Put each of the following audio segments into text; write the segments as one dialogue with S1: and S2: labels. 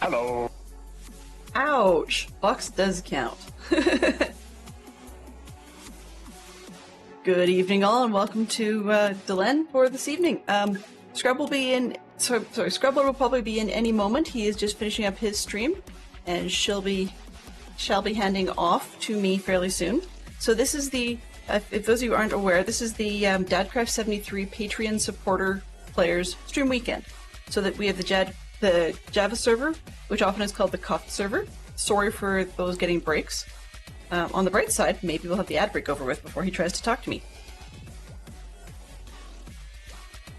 S1: Hello.
S2: Ouch! Box does count. Good evening, all, and welcome to Delenn for this evening. Scrub will be in. Sorry, Scrubbler will probably be in any moment. He is just finishing up his stream, and shall be handing off to me fairly soon. So this is the. If those of you aren't aware, this is the Dadcraft73 Patreon supporter players stream weekend. So that we have the Java server, which often is called the Cuff server. Sorry for those getting breaks. On the bright side, maybe we'll have the ad break over with before he tries to talk to me.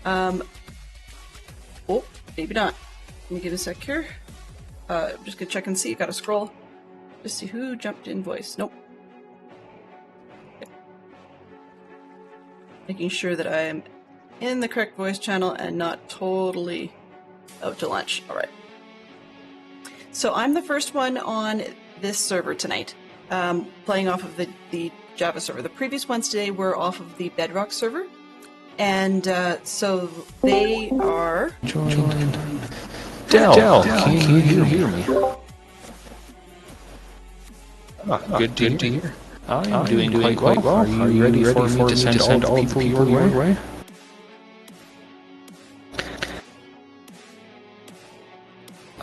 S2: Oh, maybe not. Let me give a sec here. I'm just gonna check and see. Gotta scroll. Just see who jumped in voice. Nope. Okay. Making sure that I am in the correct voice channel and not totally out to lunch. Alright. So I'm the first one on this server tonight, playing off of the Java server. The previous ones today were off of the Bedrock server, and so they are...
S1: Joined. Del, can you hear me? Good to hear. I'm doing quite well. Are you ready for me to send all the people your way?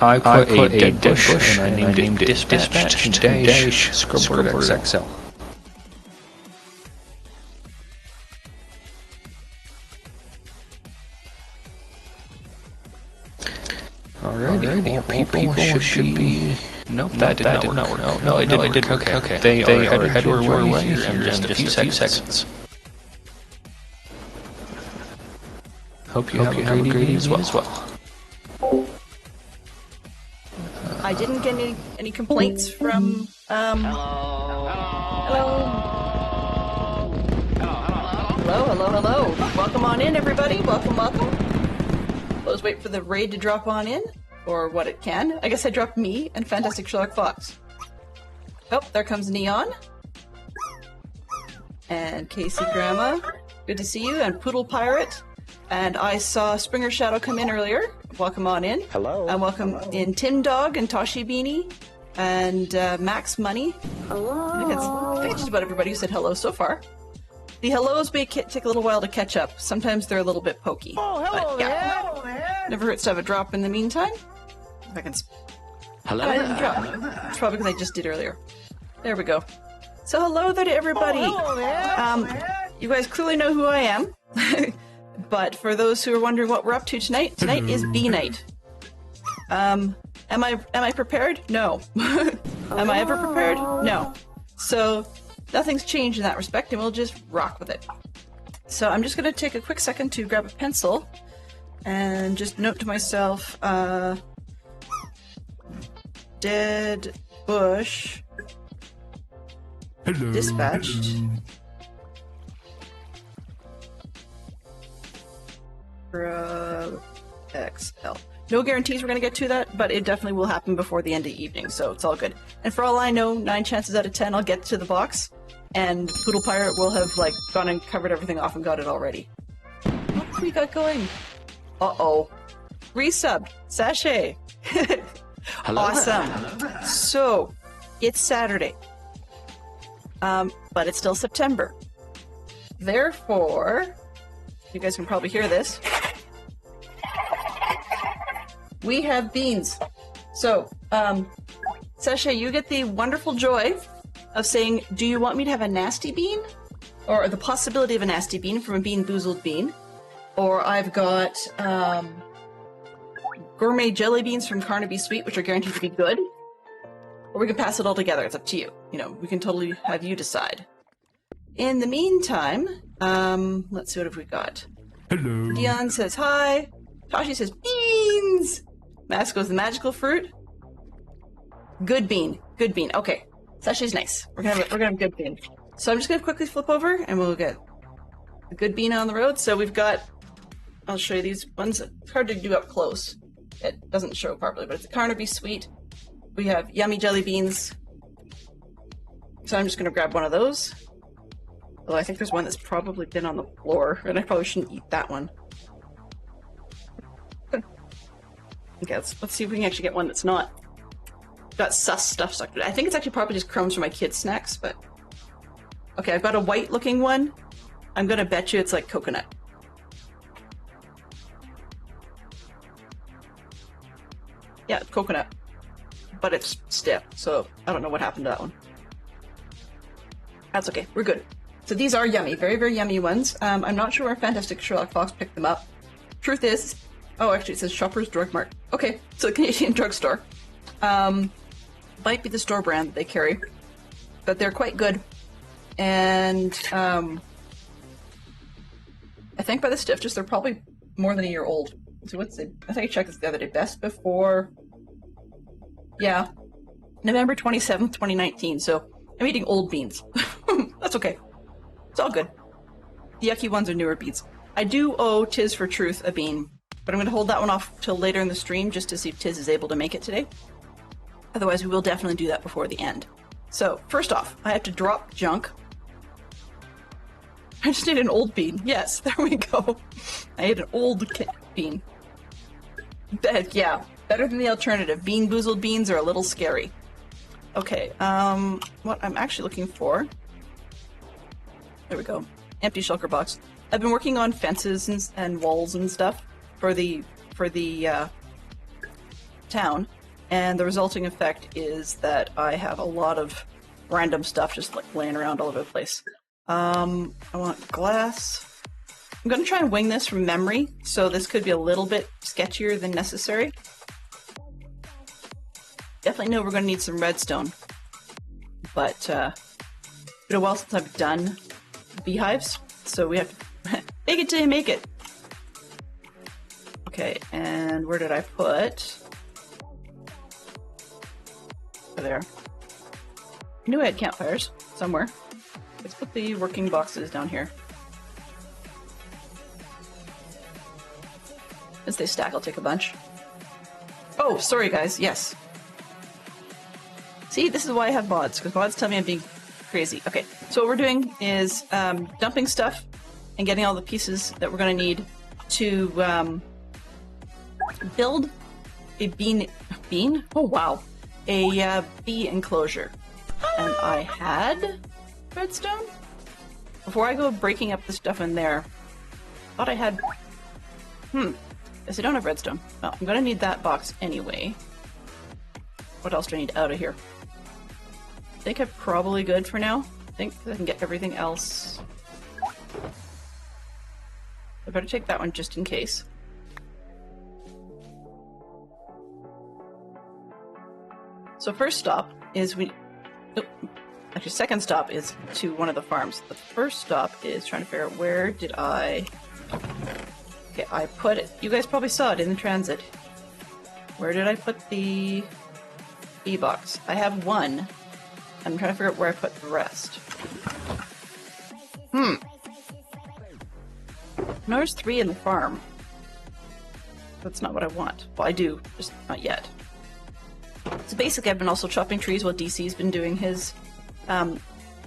S1: I put a dead bush and I named it Dispatch-Scribbler XL. Alrighty, people should be... Nope, that did not work. No, it didn't work. Okay. They are headed your way here in just a few seconds. Hope you have a great evening as well.
S2: I didn't get any complaints from, Hello. Welcome on in, everybody. Welcome. Let's wait for the raid to drop on in, or what it can. I guess I dropped me and Fantastic Sherlock Fox. Oh, there comes Neon. And Casey Grandma. Good to see you. And Poodle Pirate. And I saw Springer Shadow come in earlier. Welcome on in.
S1: Hello.
S2: And welcome in Tim Dog and Toshi Beanie and Max Money.
S3: Hello.
S2: I think it's just about everybody who said hello so far. The hellos may take a little while to catch up. Sometimes they're a little bit pokey.
S3: Oh, hello
S2: but, yeah.
S3: Hello there.
S2: Never hurts to have a drop in the meantime. If I can...
S1: Hello
S2: I didn't drop. It's probably because I just did earlier. There we go. So hello there to everybody.
S3: Oh, hello there.
S2: You guys clearly know who I am. But for those who are wondering what we're up to tonight is B night. Am I prepared? No. Am I ever prepared? No. So nothing's changed in that respect, and we'll just rock with it. So I'm just going to take a quick second to grab a pencil and just note to myself, dead bush dispatched. XL. No guarantees we're going to get to that, but it definitely will happen before the end of the evening, so it's all good. And for all I know, 9 chances out of 10 I'll get to the box, and Poodle Pirate will have gone and covered everything off and got it already. What we got going? Uh-oh. Resubbed. Sachet.
S1: Hello.
S2: Awesome. So, it's Saturday. But it's still September. Therefore... you guys can probably hear this. We have beans. So, Sasha, you get the wonderful joy of saying, do you want me to have a nasty bean? Or the possibility of a nasty bean from a Bean Boozled bean. Or I've got gourmet jelly beans from Carnaby Sweet, which are guaranteed to be good. Or we can pass it all together. It's up to you. You know, we can totally have you decide. In the meantime, let's see, what have we got?
S4: Hello.
S2: Dion says hi. Tashi says beans. Max goes the magical fruit. Good bean. Okay, Sasha's nice. We're gonna have good bean. So I'm just gonna quickly flip over and we'll get a good bean on the road. So we've got. I'll show you these ones. It's hard to do up close. It doesn't show properly, but it's a Carnaby Sweet. We have yummy jelly beans. So I'm just gonna grab one of those. Although I think there's one that's probably been on the floor, and I probably shouldn't eat that one. Okay, let's see if we can actually get one that's not got sus stuff stuck to it. I think it's actually probably just crumbs for my kids' snacks, but okay, I've got a white looking one. I'm gonna bet you it's like coconut. Yeah, it's coconut, but it's stiff, so I don't know what happened to that one. That's okay, we're good. So these are yummy, very, very yummy ones. I'm not sure where Fantastic Sherlock Fox picked them up. Truth is, oh, actually it says Shoppers Drug Mart. Okay, so Canadian drugstore. Might be the store brand that they carry, but they're quite good. And I think by the stiffness, they're probably more than a year old. So what's it? I think I checked this the other day. Best before, yeah, November 27th, 2019. So I'm eating old beans. That's okay. It's all good. The yucky ones are newer beans. I do owe Tiz for Truth a bean, but I'm going to hold that one off till later in the stream just to see if Tiz is able to make it today. Otherwise, we will definitely do that before the end. So, first off, I have to drop junk. I just need an old bean. Yes, there we go. I ate an old bean. Yeah, better than the alternative. Boozled beans are a little scary. Okay, what I'm actually looking for... There we go. Empty shulker box. I've been working on fences and walls and stuff for the town, and the resulting effect is that I have a lot of random stuff just like laying around all over the place. I want glass. I'm gonna try and wing this from memory, so this could be a little bit sketchier than necessary. Definitely know we're gonna need some redstone, but it's been a while since I've done beehives, so we have to make it till you make it. Okay, and where did I put? Over there. I knew I had campfires somewhere. Let's put the working boxes down here. As they stack, I'll take a bunch. Oh, sorry guys, yes. See, this is why I have mods, because mods tell me I'm being crazy. Okay, so what we're doing is dumping stuff and getting all the pieces that we're going to need to build a bean? Oh wow. A bee enclosure. And I had redstone? Before I go breaking up the stuff in there, I thought I had... Guess I don't have redstone. Well, I'm gonna need that box anyway. What else do I need out of here? I think I'm probably good for now. I think I can get everything else. I better take that one just in case. So first stop is actually second stop is to one of the farms. The first stop is trying to figure out where did I... Okay, I put it. You guys probably saw it in the transit. Where did I put the bee box? I have one. I'm trying to figure out where I put the rest. No, there's 3 in the farm. That's not what I want. Well, I do, just not yet. So basically, I've been also chopping trees while DC's been doing his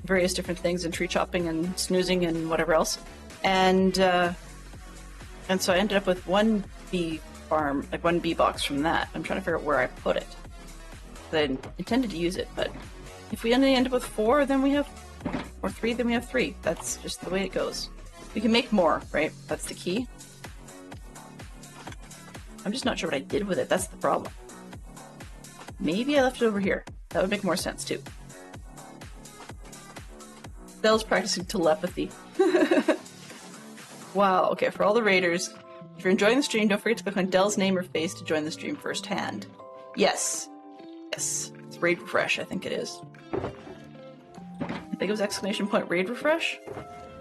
S2: various different things and tree chopping and snoozing and whatever else. And so I ended up with one bee farm, like one bee box from that. I'm trying to figure out where I put it. I intended to use it, but if we only end up with 4, then we have, or 3, then we have 3. That's just the way it goes. We can make more, right? That's the key. I'm just not sure what I did with it. That's the problem. Maybe I left it over here. That would make more sense too. Belle's practicing telepathy. Wow, okay, for all the raiders, if you're enjoying the stream, don't forget to click on Dell's name or face to join the stream firsthand. Yes. Yes. It's raid refresh, I think it is. I think it was exclamation point raid refresh.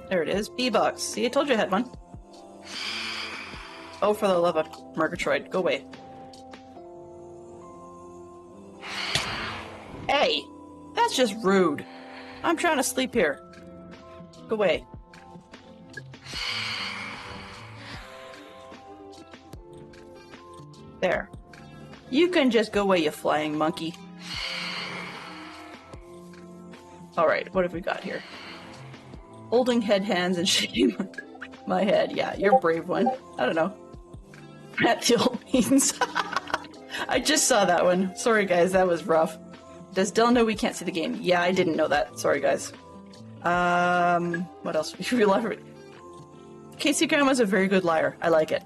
S2: There it is. B-box. See, I told you I had one. Oh, for the love of Murgatroyd, go away. Hey! That's just rude. I'm trying to sleep here. Go away. There. You can just go away, you flying monkey. Alright, what have we got here? Holding head hands and shaking my head. Yeah, you're a brave one. I don't know. At the old beans. I just saw that one. Sorry, guys, that was rough. Does Dylan know we can't see the game? Yeah, I didn't know that. Sorry, guys. What else? Casey Grandma's a very good liar. I like it.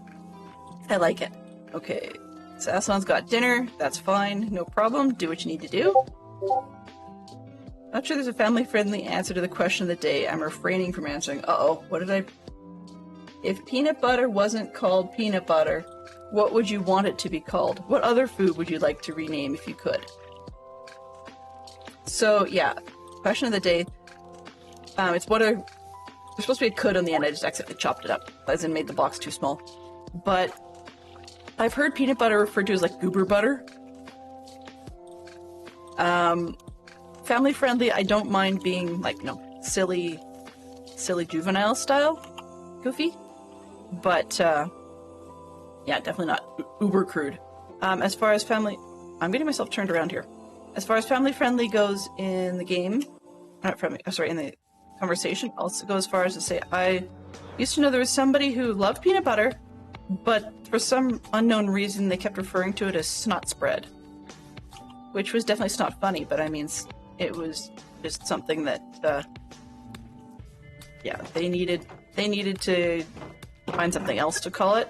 S2: I like it. Okay. Sassan's got dinner. That's fine. No problem. Do what you need to do. Not sure there's a family-friendly answer to the question of the day. I'm refraining from answering. Uh-oh. What did I... If peanut butter wasn't called peanut butter, what would you want it to be called? What other food would you like to rename if you could? So, yeah. Question of the day. It's what a... There's supposed to be a could on the end. I just accidentally chopped it up. As in made the box too small. But I've heard peanut butter referred to as like goober butter. Family friendly, I don't mind being like, you know, silly juvenile style. Goofy. But, yeah, definitely not uber crude. As far as family... I'm getting myself turned around here. As far as family friendly goes in the game... Not friendly, sorry, in the conversation, I'll go as far as to say I used to know there was somebody who loved peanut butter, but for some unknown reason they kept referring to it as snot spread. Which was definitely snot funny, but I mean, it was just something that, yeah, they needed to find something else to call it.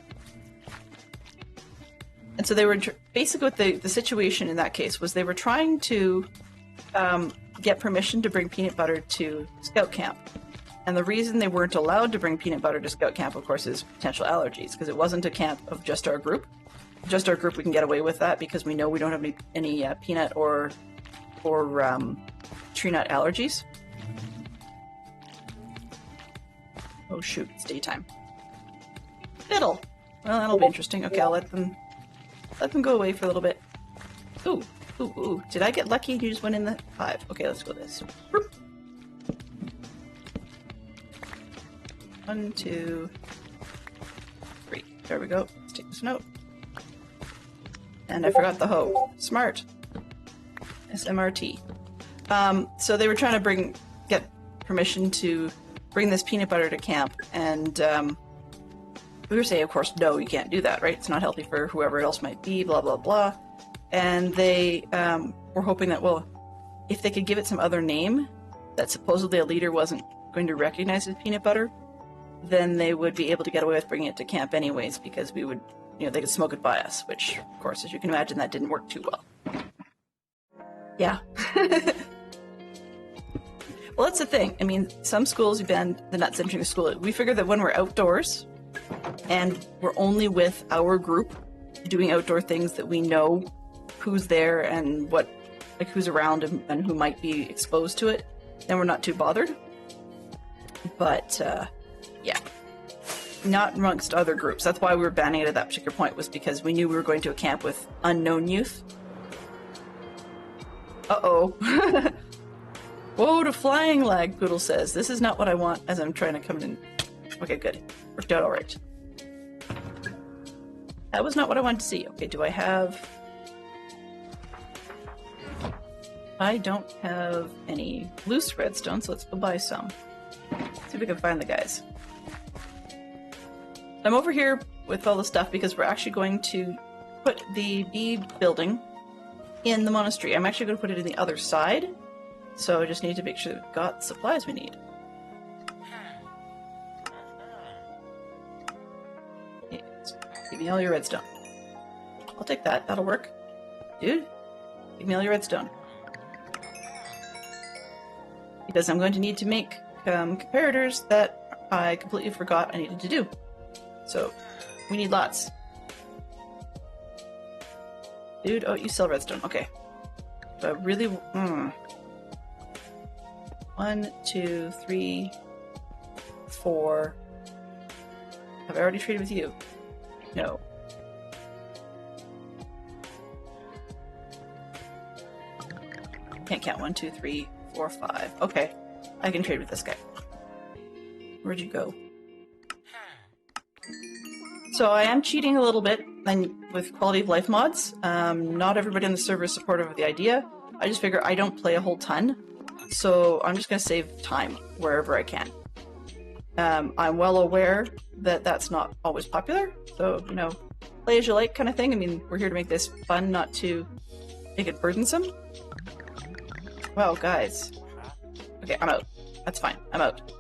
S2: And so they were, basically what the situation in that case was they were trying to get permission to bring peanut butter to Scout Camp. And the reason they weren't allowed to bring peanut butter to Scout Camp, of course, is potential allergies, because it wasn't a camp of just our group. Just our group, we can get away with that because we know we don't have any peanut or tree nut allergies. Oh shoot, it's daytime. Fiddle! Well, that'll be interesting. Okay, I'll let them go away for a little bit. Ooh. Ooh. Did I get lucky and you just went in the 5? Okay, let's go this. 1, 2, 3. There we go. Let's take this note. And I forgot the hoe. Smart. SMRT. So they were trying to get permission to bring this peanut butter to camp, and we were saying, of course, no, you can't do that, right? It's not healthy for whoever else might be, blah, blah, blah. And they were hoping that, well, if they could give it some other name that supposedly a leader wasn't going to recognize as peanut butter, then they would be able to get away with bringing it to camp anyways, because we would, you know, they could smoke it by us, which, of course, as you can imagine, that didn't work too well. Yeah. Well, that's the thing. I mean, some schools ban the nuts entering the school. We figure that when we're outdoors and we're only with our group doing outdoor things that we know who's there and what, like who's around and who might be exposed to it, then we're not too bothered. But, yeah. Not amongst other groups. That's why we were banning it at that particular point, was because we knew we were going to a camp with unknown youth. Uh-oh. Whoa, to flying lag, Poodle says. This is not what I want as I'm trying to come in. Okay, good. Worked out alright. That was not what I wanted to see. Okay, do I have... I don't have any loose redstone, so let's go buy some. See if we can find the guys. I'm over here with all the stuff because we're actually going to put the bee building in the monastery. I'm actually going to put it in the other side. So I just need to make sure we've got the supplies we need. Okay, give me all your redstone. I'll take that. That'll work. Dude, give me all your redstone. Because I'm going to need to make comparators that I completely forgot I needed to do. So, we need lots. Dude, oh, you sell redstone. Okay. So I really... 1, 2, 3, 4. Have I already traded with you? No. Can't count. 1, 2, 3, 4, 5. Okay. I can trade with this guy. Where'd you go? So I am cheating a little bit with quality of life mods. Not everybody on the server is supportive of the idea. I just figure I don't play a whole ton. So I'm just going to save time wherever I can. I'm well aware that that's not always popular, so, you know, play as you like kind of thing. I mean, we're here to make this fun, not to make it burdensome. Wow, guys. Okay, I'm out. That's fine. I'm out.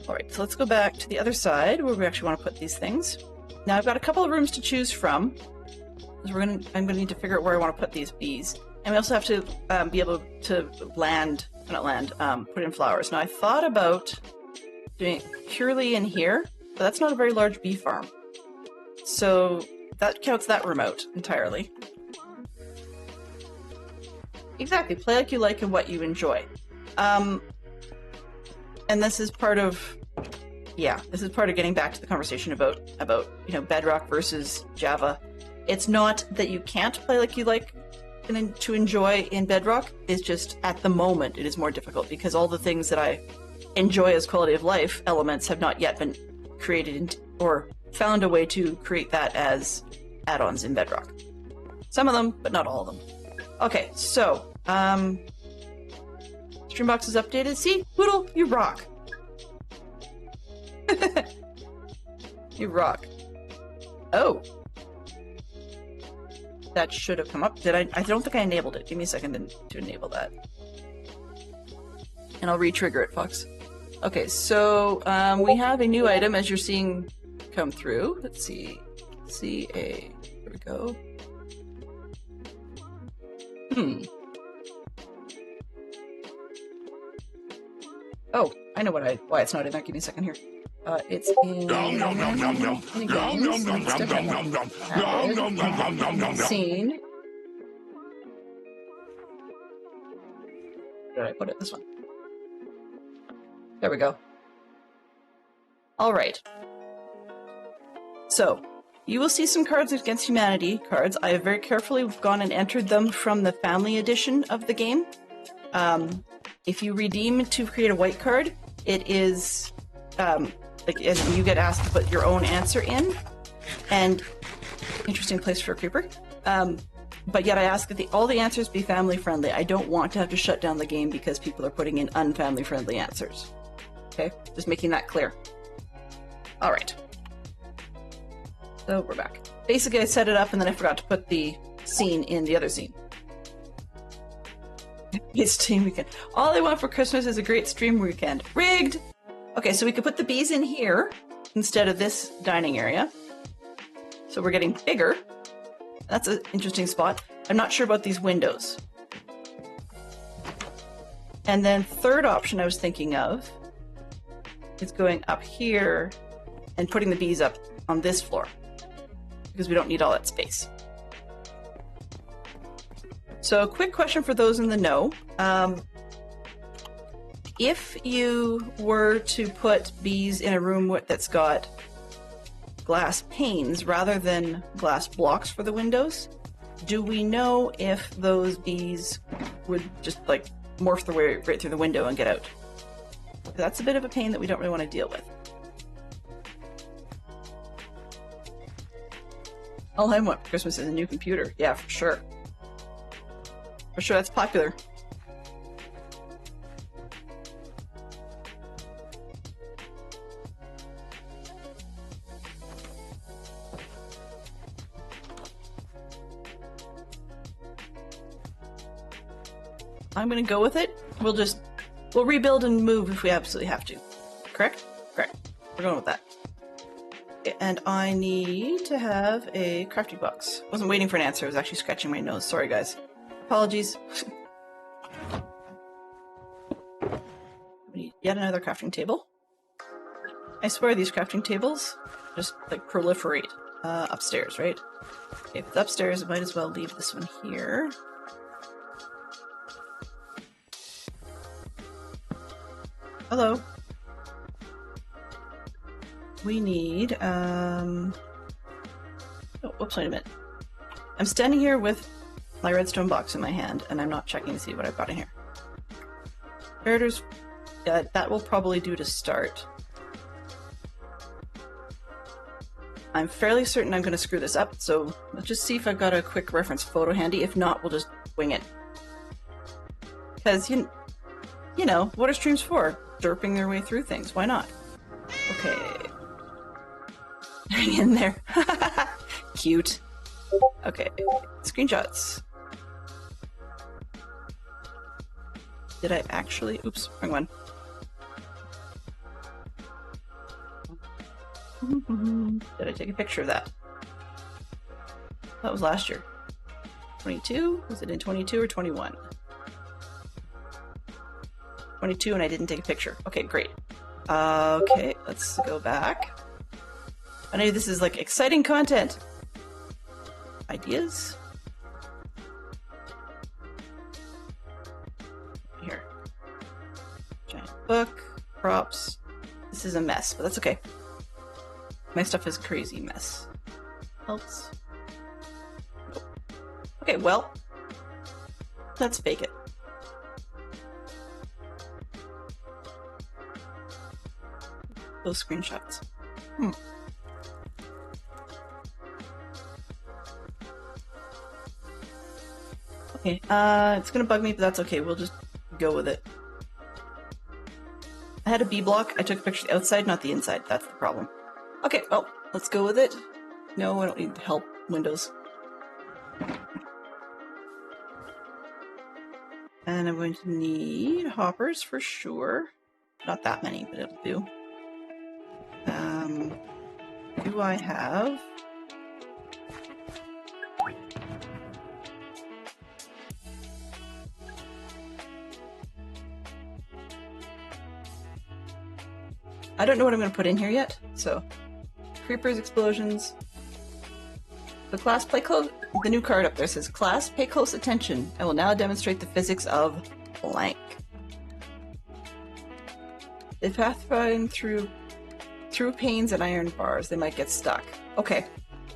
S2: Alright, so let's go back to the other side where we actually want to put these things. Now I've got a couple of rooms to choose from. So I'm gonna need to figure out where I want to put these bees. And we also have to be able to put in flowers. Now I thought about doing it purely in here, but that's not a very large bee farm. So that counts that room out entirely. Exactly, play like you like and what you enjoy. And this is part of, this is part of getting back to the conversation about you know, Bedrock versus Java. It's not that you can't play like you like and to enjoy in Bedrock. It's just at the moment it is more difficult because all the things that I enjoy as quality of life elements have not yet been created or found a way to create that as add-ons in Bedrock. Some of them, but not all of them. Okay, so Streambox is updated. See, Poodle, you rock. You rock. Oh. That should have come up. Did I? I don't think I enabled it. Give me a second to enable that. And I'll re-trigger it, Fox. Okay, so we have a new item as you're seeing come through. Let's see. CA. There we go. Oh, I know why it's not in there. Give me a second here. It's in scene. Where did I put it? This one. There we go. All right. So, you will see some Cards Against Humanity cards. I have very carefully gone and entered them from the family edition of the game. If you redeem to create a white card, it is as you get asked to put your own answer in, and interesting place for a creeper. But yet I ask that all the answers be family friendly. I don't want to have to shut down the game because people are putting in unfamily friendly answers. Okay, just making that clear. All right. So we're back. Basically, I set it up and then I forgot to put the scene in the other scene. It's team weekend. All I want for Christmas is a great stream weekend. Rigged! Okay, so we could put the bees in here instead of this dining area. So we're getting bigger. That's an interesting spot. I'm not sure about these windows. And then third option I was thinking of is going up here and putting the bees up on this floor because we don't need all that space. So, quick question for those in the know. If you were to put bees in a room that's got glass panes rather than glass blocks for the windows, do we know if those bees would just like morph their way right through the window and get out? That's a bit of a pain that we don't really want to deal with. All I want for Christmas is a new computer. Yeah, for sure. For sure, that's popular. I'm gonna go with it. We'll rebuild and move if we absolutely have to. Correct? Correct. We're going with that. Okay, and I need to have a crafting box. Wasn't waiting for an answer, I was actually scratching my nose. Sorry, guys. Apologies. We need yet another crafting table. I swear these crafting tables just like proliferate upstairs, right? Okay, if it's upstairs, I might as well leave this one here. Hello. We need, oh, whoops, wait a minute. I'm standing here with my redstone box in my hand, and I'm not checking to see what I've got in here. Predators, that will probably do to start. I'm fairly certain I'm going to screw this up, so let's just see if I've got a quick reference photo handy. If not, we'll just wing it. Because, you know, what are streams for? Derping their way through things. Why not? Okay. Hang in there. Cute. Okay, screenshots. Did I actually? Oops, wrong one. Did I take a picture of that? That was last year. 22? Was it in 22 or 21? 22 and I didn't take a picture. Okay, great. Okay, let's go back. I know this is like exciting content. Ideas? Here. Giant book, props. This is a mess, but that's okay. My stuff is crazy mess. Helps. Nope. Okay, well, let's fake it. Those screenshots. Okay, it's gonna bug me, but that's okay. We'll just go with it. I had a B block. I took a picture of the outside, not the inside. That's the problem. Okay, well, let's go with it. No, I don't need help. Windows. And I'm going to need hoppers for sure. Not that many, but it'll do. Do I have... I don't know what I'm going to put in here yet, so... Creepers, explosions... The class pay close... The new card up there says, Class, pay close attention. I will now demonstrate the physics of blank. If pathfind through panes and iron bars, they might get stuck. Okay,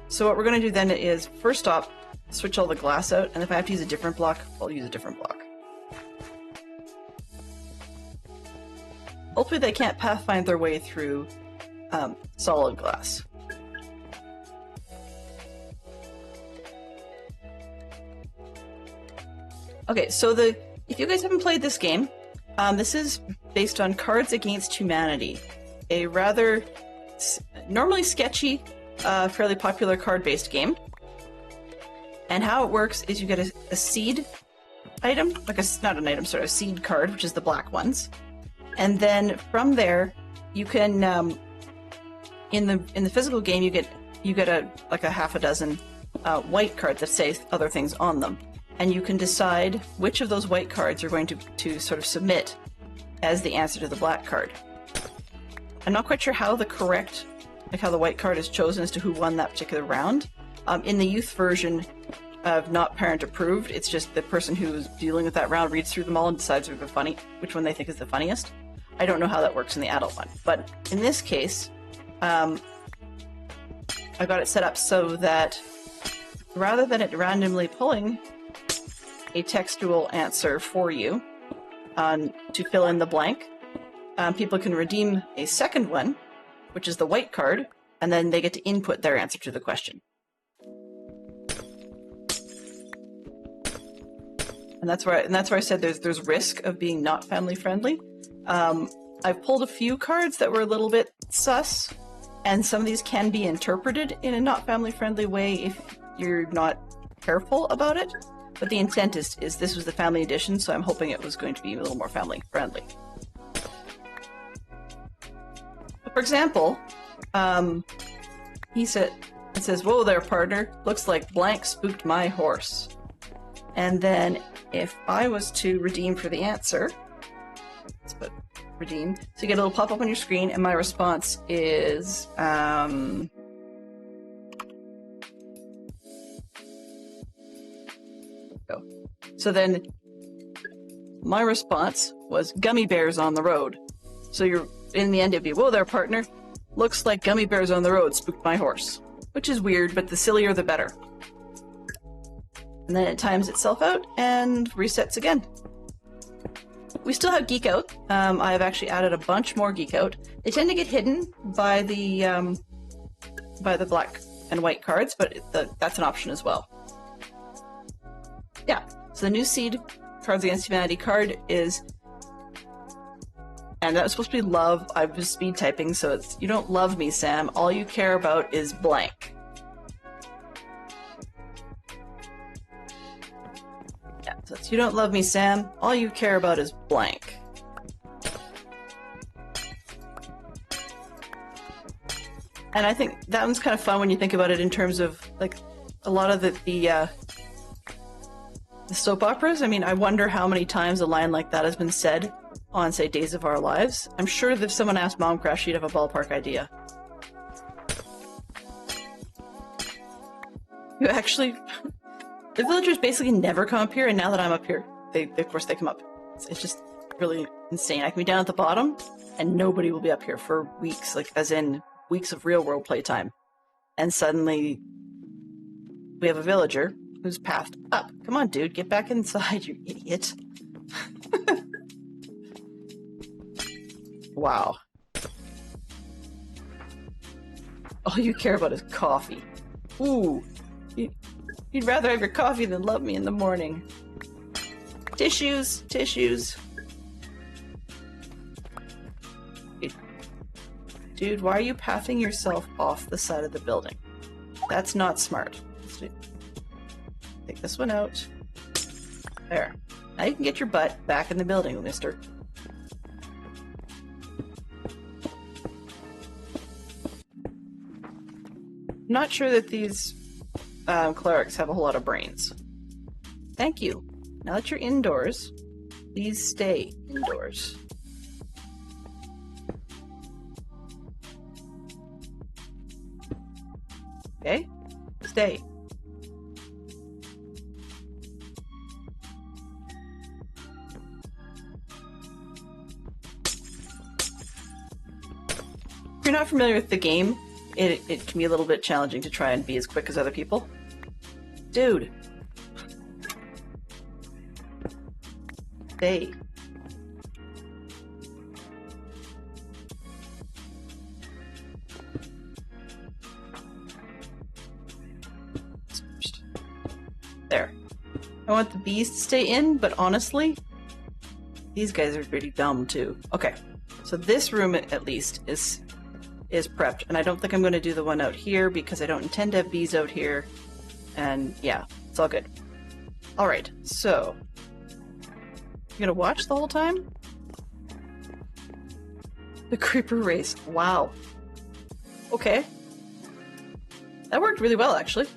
S2: so what we're going to do then is, first off, switch all the glass out, and if I have to use a different block, I'll use a different block. Hopefully they can't pathfind their way through solid glass. Okay, so if you guys haven't played this game, this is based on Cards Against Humanity, a rather normally sketchy, fairly popular card-based game. And how it works is you get a seed item, like not an item, sorry, a seed card, which is the black ones. And then from there, you can in the physical game you get like a half a dozen white cards that say other things on them. And you can decide which of those white cards you're going to sort of submit as the answer to the black card. I'm not quite sure how how the white card is chosen as to who won that particular round. In the youth version of not parent approved, it's just the person who's dealing with that round reads through them all and decides which one they think is the funniest. I don't know how that works in the adult one, but in this case, I got it set up so that rather than it randomly pulling a textual answer for you to fill in the blank, people can redeem a second one, which is the white card, and then they get to input their answer to the question. And that's where I said there's risk of being not family friendly. I've pulled a few cards that were a little bit sus, and some of these can be interpreted in a not family friendly way if you're not careful about it. But the intent is this was the family edition, so I'm hoping it was going to be a little more family friendly. For example, it says, "Whoa there, partner. Looks like blank spooked my horse." And then if I was to redeem for the answer, let's put redeem. So you get a little pop-up on your screen, and my response is, So then my response was gummy bears on the road. So in the end it'd be, "Whoa there, partner. Looks like gummy bears on the road spooked my horse." Which is weird, but the sillier the better. And then it times itself out and resets again. We still have Geek Out. I have actually added a bunch more Geek Out. They tend to get hidden by the black and white cards, but that's an option as well. Yeah, so the new Seed Cards Against Humanity card is And that was supposed to be love. I was speed typing, so it's, you don't love me, Sam. All you care about is blank. Yeah, so it's, you don't love me, Sam. All you care about is blank. And I think that one's kind of fun when you think about it in terms of, like, a lot of the soap operas. I mean, I wonder how many times a line like that has been said on, say, Days of Our Lives. I'm sure that if someone asked Momcraft, she'd have a ballpark idea. You actually... The villagers basically never come up here, and now that I'm up here, of course they come up. It's just really insane. I can be down at the bottom, and nobody will be up here for weeks, like, as in weeks of real-world playtime. And suddenly, we have a villager who's pathed up. Come on, dude, get back inside, you idiot. Wow. All you care about is coffee. Ooh. You'd rather have your coffee than love me in the morning. Tissues, tissues. Dude, why are you pathing yourself off the side of the building? That's not smart. Take this one out. There. Now you can get your butt back in the building, mister. I'm not sure that these clerics have a whole lot of brains. Thank you. Now that you're indoors, please stay indoors. Okay? Stay. If you're not familiar with the game, it can be a little bit challenging to try and be as quick as other people. Dude. Stay. There. I want the bees to stay in, but honestly, these guys are pretty dumb too. Okay, so this room at least is prepped, and I don't think I'm going to do the one out here because I don't intend to have bees out here, and yeah, it's all good. Alright, so you gonna watch the whole time? The creeper race. Wow. Okay. That worked really well, actually.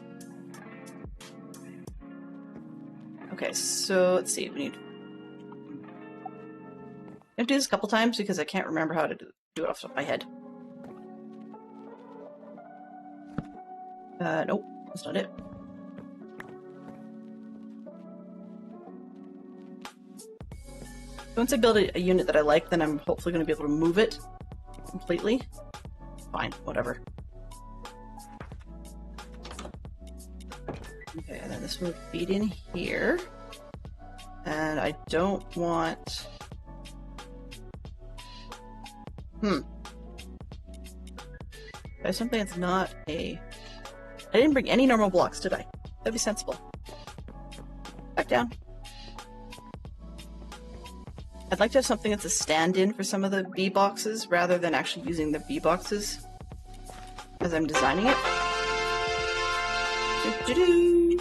S2: Okay, so let's see. We need... I'm gonna do this a couple times because I can't remember how to do it off the top of my head. Nope, that's not it. Once I build a unit that I like, then I'm hopefully going to be able to move it completely. Fine, whatever. Okay, and then this will feed in here. And I don't want... There's something that's not a... I didn't bring any normal blocks, did I? That'd be sensible. Back down. I'd like to have something that's a stand-in for some of the bee boxes, rather than actually using the bee boxes as I'm designing it. Do-do-do.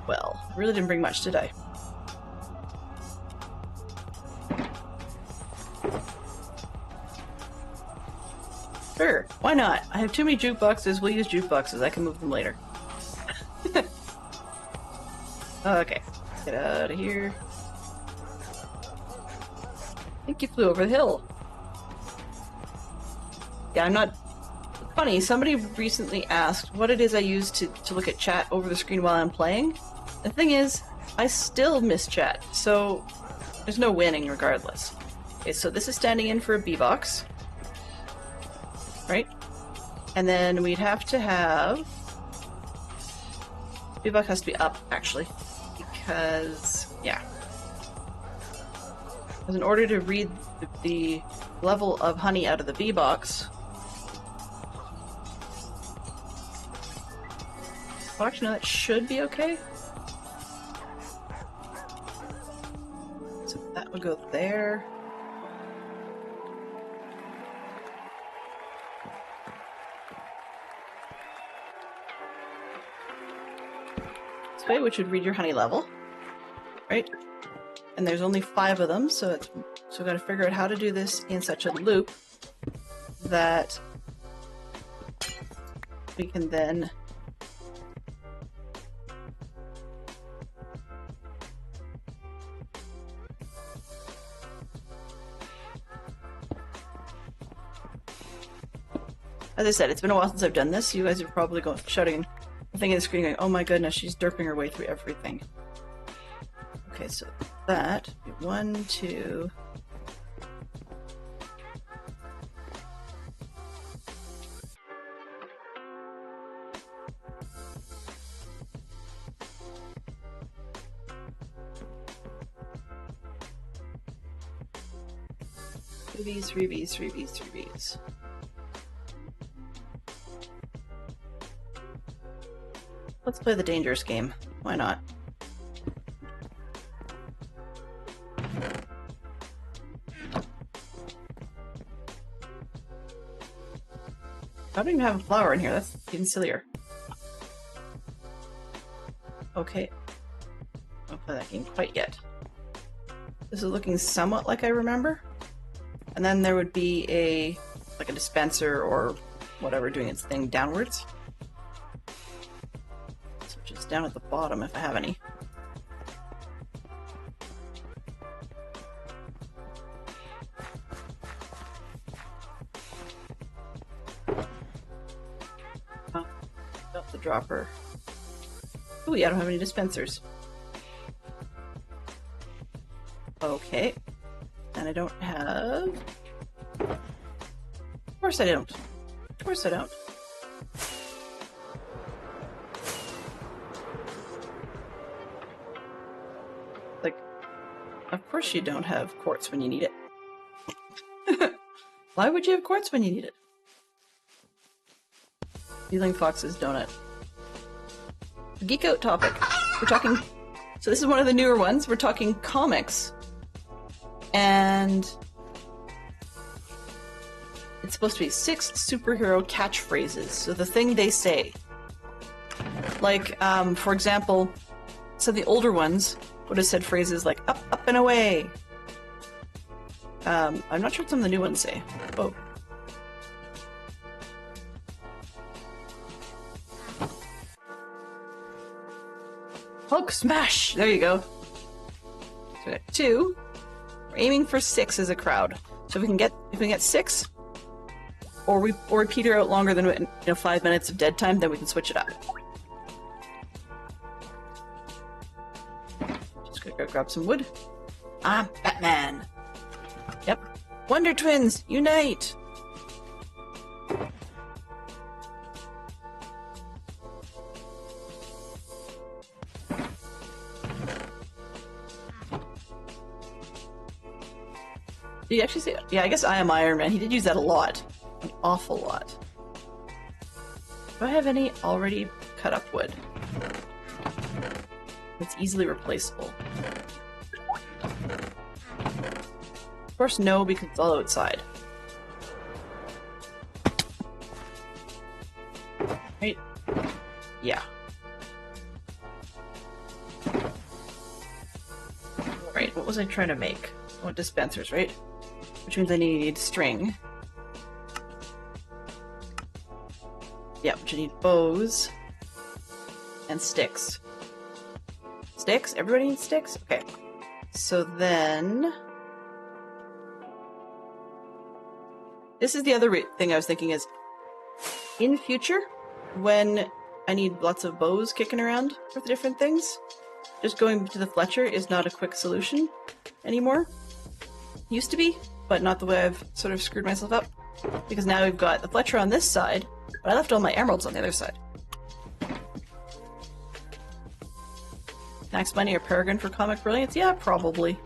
S2: Well, I really didn't bring much, did I? Sure, why not? I have too many jukeboxes, we'll use jukeboxes, I can move them later. Okay, let's get out of here. I think you flew over the hill. Yeah, I'm not... Funny, somebody recently asked what it is I use to look at chat over the screen while I'm playing. The thing is, I still miss chat, so there's no winning regardless. Okay, so this is standing in for a bee box. Right? And then we'd have to have... Bee-box has to be up, actually. Because, yeah. Because in order to read the level of honey out of the bee-box... Well, actually, no, that should be okay. So that would go there. This way, which would read your honey level, right? And there's only 5 of them, so we've got to figure out how to do this in such a loop that we can then as I said, it's been a while since I've done this. You guys are probably going shouting, thinking of the screen going, oh my goodness, she's derping her way through everything. Okay, so that 1, 2. Three Bs. Let's play the dangerous game. Why not? I don't even have a flower in here. That's even sillier. Okay. I don't play that game quite yet. This is looking somewhat like I remember. And then there would be a dispenser or whatever doing its thing downwards. So just down at the bottom if I have any. Oh, got the dropper. Oh yeah, I don't have any dispensers. Okay. And I don't have... Of course I don't. Of course I don't. Like, of course you don't have quartz when you need it. Why would you have quartz when you need it? Stealing Fox's donut. Geek out topic. We're talking... So this is one of the newer ones. We're talking comics. And it's supposed to be 6 superhero catchphrases. So the thing they say. Like, for example, some of the older ones would have said phrases like up, up, and away. I'm not sure what some of the new ones say. Oh. Hulk smash! There you go. So we got 2. We're aiming for 6 as a crowd. So if we can get 6, or we peter out longer than 5 minutes of dead time, then we can switch it up. Just gonna go grab some wood. I'm Batman. Yep. Wonder Twins, unite! Did you actually say it? Yeah, I guess I am Iron Man. He did use that a lot. An awful lot. Do I have any already cut up wood? It's easily replaceable. Of course, no, because it's all outside. Right? Yeah. Right, what was I trying to make? I want dispensers, right? Which means I need string. Yeah, which I need bows. And sticks. Sticks? Everybody needs sticks? Okay. So then... This is the other thing I was thinking is, in future, when I need lots of bows kicking around with different things, just going to the Fletcher is not a quick solution anymore. Used to be, but not the way I've sort of screwed myself up. Because now we've got the Fletcher on this side, but I left all my emeralds on the other side. Max Money or Peregrine for comic brilliance? Yeah, probably.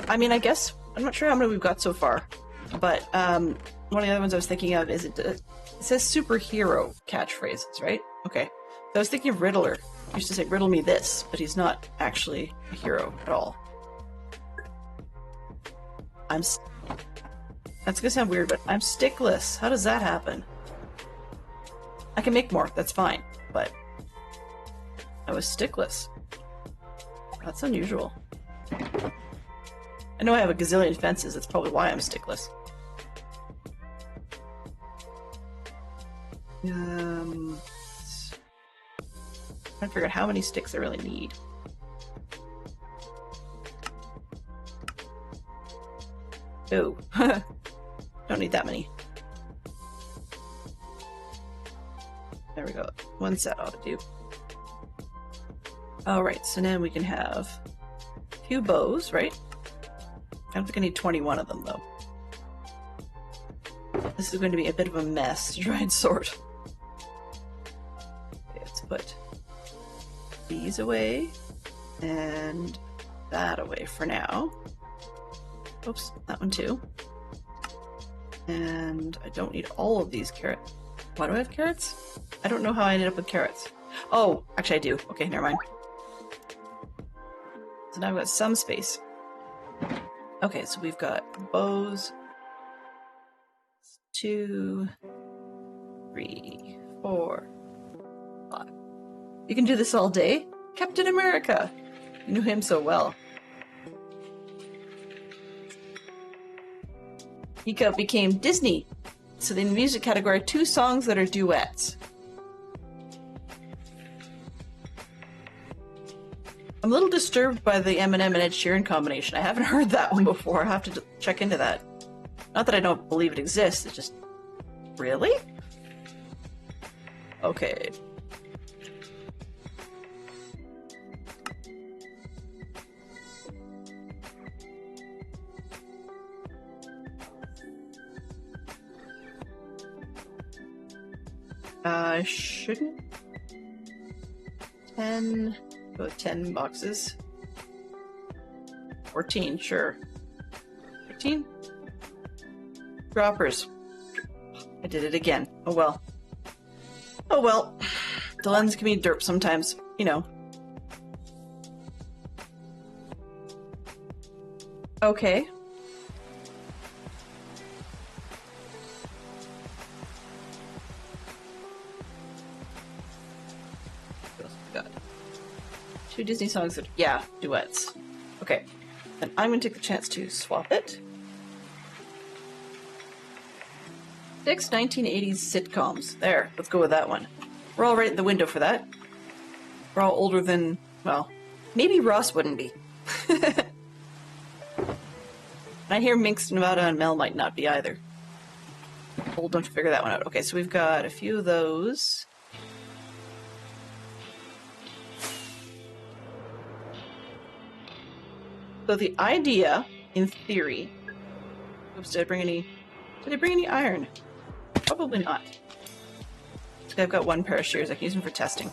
S2: I mean, I guess I'm not sure how many we've got so far, but one of the other ones I was thinking of is it says superhero catchphrases, right? Okay, so I was thinking of Riddler. He used to say "riddle me this," but he's not actually a hero at all. That's gonna sound weird, but I'm stickless. How does that happen? I can make more, that's fine, but I was stickless. That's unusual. I know I have a gazillion fences, that's probably why I'm stickless. Trying to figure out how many sticks I really need. Oh, don't need that many. There we go. One set ought to do. Alright, so now we can have a few bows, right? I don't think I need 21 of them, though. This is going to be a bit of a mess to try and sort. Okay, let's put these away, and that away for now. Oops, that one too. And I don't need all of these carrots. Why do I have carrots? I don't know how I ended up with carrots. Oh, actually I do. Okay, never mind. So now I've got some space. Okay, so we've got bows. 2, 3, 4, 5. You can do this all day? Captain America! You knew him so well. He became Disney. So in the music category, 2 songs that are duets. I'm a little disturbed by the Eminem and Ed Sheeran combination. I haven't heard that one before. I have to check into that. Not that I don't believe it exists, it's just... Really? Okay. Shouldn't 10 go 10 boxes. 14, sure. 15? Droppers. I did it again. Oh well. Oh well. The lens can be derp sometimes, you know. Okay. Got 2 Disney songs that, yeah, duets. Okay, then I'm gonna take the chance to swap it. 6 1980s sitcoms. There, let's go with that one. We're all right in the window for that. We're all older than, well, maybe Ross wouldn't be. I hear Minx, Nevada, and Mel might not be either. Old enough to figure that one out. Okay, so we've got a few of those. So the idea, in theory... Oops, did I bring any iron? Probably not. Okay, I've got 1 pair of shears. I can use them for testing.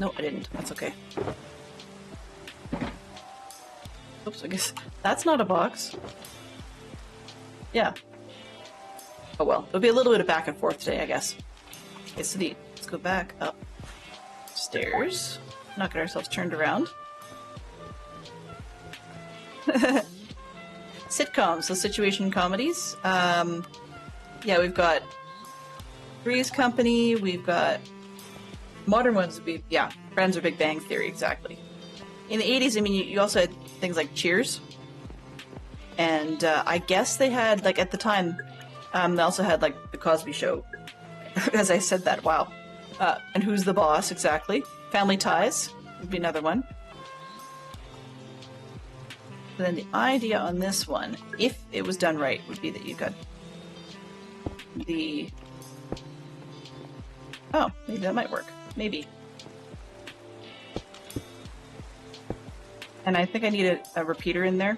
S2: No, I didn't. That's okay. Oops, I guess that's not a box. Yeah. Oh well, there'll be a little bit of back and forth today, I guess. Okay, so let's go back up stairs. Not get ourselves turned around. Sitcoms, so situation comedies. Yeah, we've got Three's Company, we've got modern ones would be, yeah, Friends or Big Bang Theory, exactly. In the 80s, I mean, you also had things like Cheers. And I guess they had, like, at the time, they also had, like, The Cosby Show. As I said that, wow. And Who's the Boss, exactly. Family Ties would be another one. So then the idea on this one, if it was done right, would be that you got the... Oh, maybe that might work. Maybe. And I think I need a repeater in there.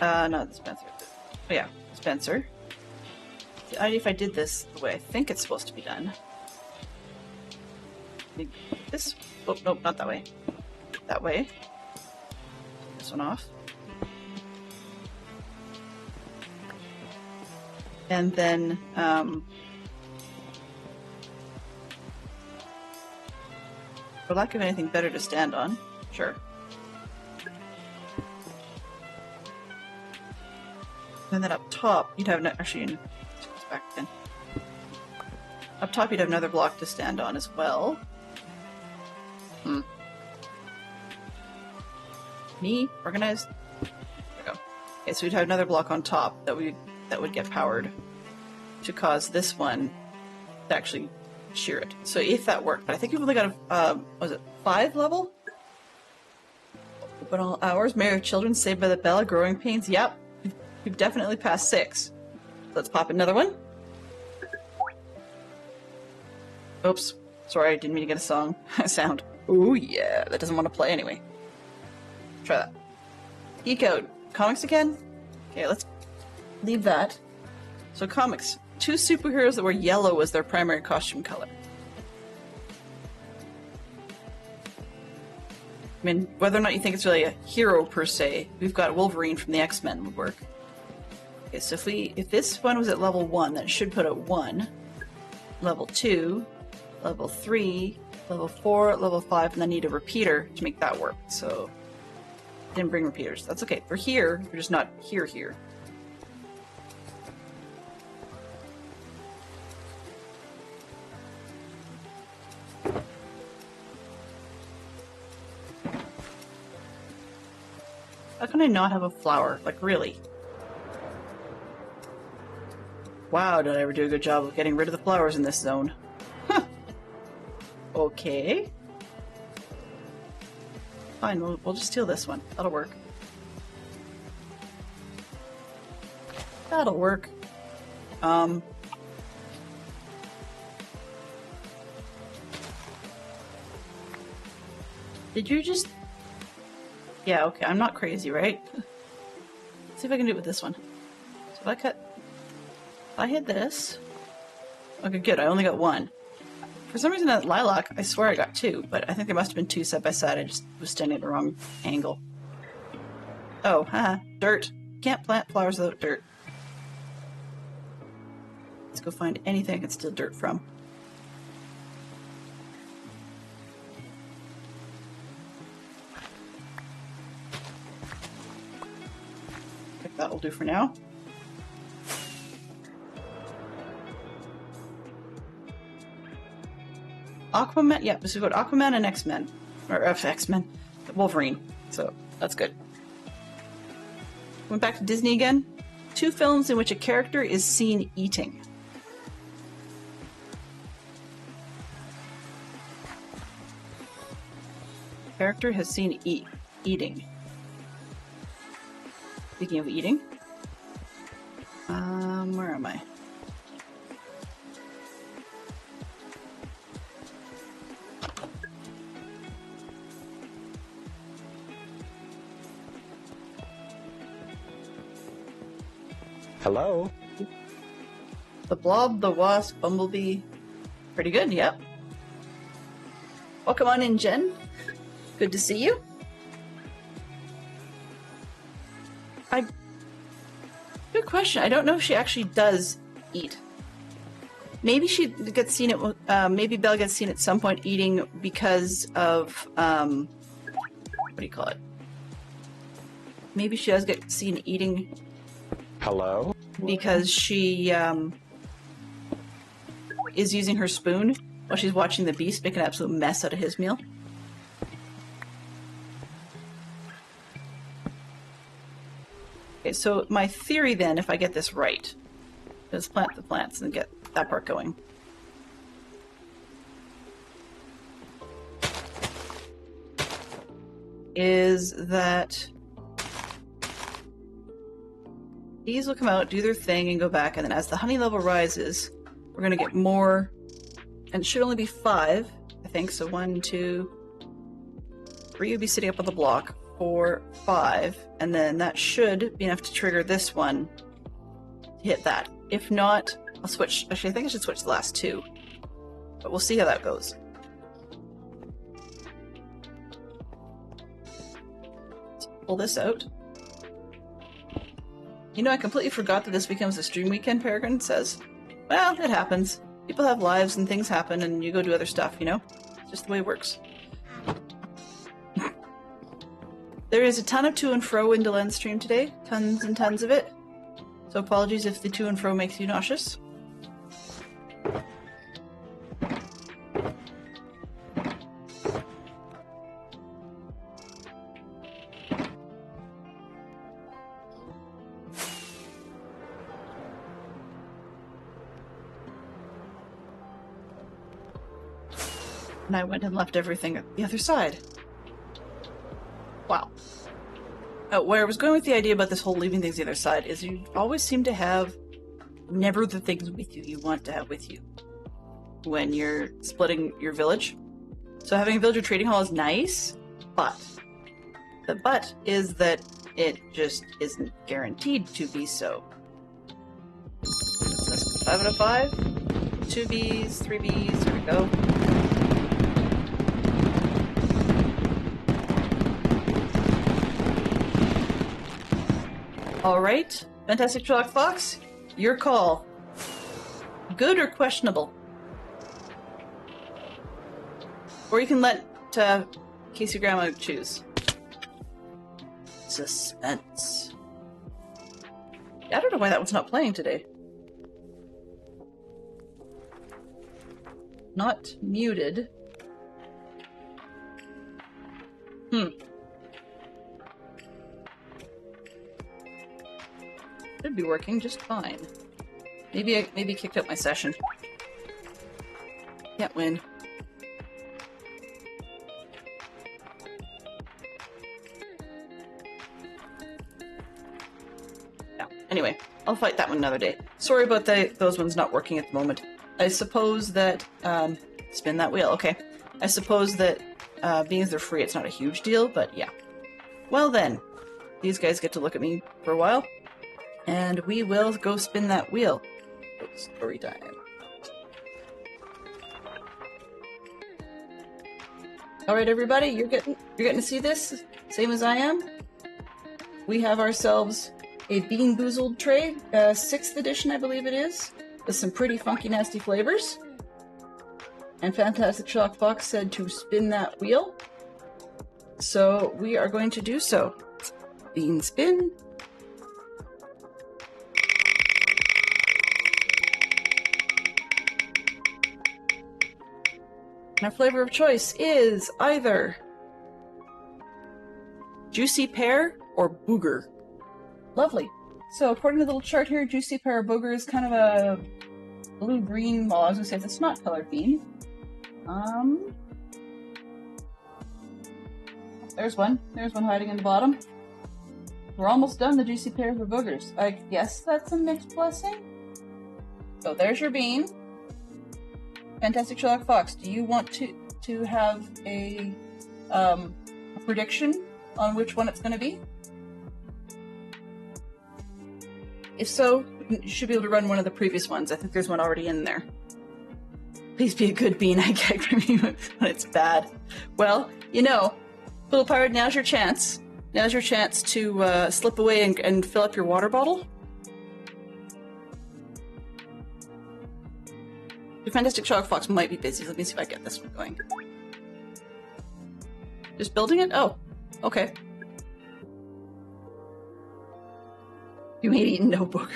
S2: No, dispenser. Oh yeah, dispenser. The idea if I did this the way I think it's supposed to be done. This? Oh, nope, not that way. that way. This one off. And then, for lack of anything better to stand on, sure. And then up top, you'd have actually back then. Up top, you'd have another block to stand on as well. Me organized. There we go. Okay, so we'd have another block on top that would get powered to cause this one to actually shear it. So if that worked, but I think we've only got a was it 5 level? Open all hours. Mary of Children, Saved by the Bell, Growing Pains. Yep. We've definitely passed 6. Let's pop another one. Oops. Sorry, I didn't mean to get a song sound. Ooh, yeah. That doesn't want to play anyway. Try that. Geek out. Comics again? Okay, let's leave that. So comics. 2 superheroes that were yellow as their primary costume color. I mean, whether or not you think it's really a hero per se, we've got Wolverine from the X-Men would work. Okay, so if this one was at level 1, then it should put at 1, level 2, level 3, level 4, level 5, and then need a repeater to make that work. So, didn't bring repeaters. That's okay. We're here, we're just not here. How can I not have a flower? Like, really? Wow, did I ever do a good job of getting rid of the flowers in this zone? Huh. Okay. Fine, we'll just steal this one. That'll work. That'll work. Did you just... Yeah, okay, I'm not crazy, right? Let's see if I can do it with this one. So if I hit this... Okay, good, I only got 1. For some reason at Lilac, I swear I got 2, but I think there must have been 2 side by side, I just was standing at the wrong angle. Oh, haha, dirt. Can't plant flowers without dirt. Let's go find anything I can steal dirt from. I think that will do for now. Aquaman, yeah, so we've got Aquaman and X-Men. Or X-Men. Wolverine. So, that's good. Went back to Disney again. 2 films in which a character is seen eating. Character has seen eating. Speaking of eating. Where am I?
S4: Hello?
S2: The Blob, the Wasp, Bumblebee. Pretty good, yep. Welcome on in, Jen. Good to see you. Good question. I don't know if she actually does eat. Maybe she gets seen at, maybe Belle gets seen at some point eating because of, what do you call it? Maybe she does get seen eating.
S4: Hello?
S2: Because she, is using her spoon while she's watching the beast make an absolute mess out of his meal. Okay, so my theory then, if I get this right, is plant the plants and get that part going. Is that these will come out, do their thing, and go back, and then as the honey level rises, we're going to get more, and it should only be 5, I think, so 1, 2, 3 will be sitting up on the block, 4, 5, and then that should be enough to trigger this one to hit that. If not, I'll switch. Actually, I think I should switch the last 2, but we'll see how that goes. pull this out. You know, I completely forgot that this becomes a stream weekend, Peregrine says. Well, it happens. People have lives and things happen and you go do other stuff, you know? It's just the way it works. There is a ton of to and fro in Delen's stream today. Tons and tons of it. So apologies if the to and fro makes you nauseous. And I went and left everything at the other side. Wow. Where I was going with the idea about this whole leaving things the other side is you always seem to have never the things with you want to have with you when you're splitting your village. So having a villager trading hall is nice, but the but is that it just isn't guaranteed to be so. That's 5 out of 5. 2 Bs, 3 Bs, there we go. Alright, Fantastic Sherlock Fox, your call. Good or questionable? Or you can let Casey Grandma choose. Suspense. I don't know why that one's not playing today. Not muted. Should be working just fine. Maybe I kicked out my session. Can't win. Yeah. Anyway, I'll fight that one another day. Sorry about those ones not working at the moment. I suppose that spin that wheel. Okay. I suppose that being as they're free, it's not a huge deal. But yeah. Well then, these guys get to look at me for a while. And we will go spin that wheel. Story time. Alright everybody, you're getting to see this, same as I am. We have ourselves a Bean Boozled tray, 6th edition I believe it is, with some pretty funky nasty flavors. And Fantastic Sherlock Fox said to spin that wheel. So we are going to do so. Bean spin. Our flavor of choice is either juicy pear or booger. Lovely. So according to the little chart here, juicy pear or booger is kind of a blue-green, well I was going to say it's not colored bean. There's one hiding in the bottom. We're almost done the juicy pears or boogers. I guess that's a mixed blessing. So there's your bean. Fantastic Sherlock Fox, do you want to have a prediction on which one it's going to be? If so, you should be able to run one of the previous ones. I think there's one already in there. Please be a good bean I get from you when it's bad. Well, you know, Little Pirate, now's your chance. Now's your chance to slip away and fill up your water bottle. The Fantastic Sherlock Fox might be busy. Let me see if I get this one going. Just building it? Oh, okay. You ain't eating no booger.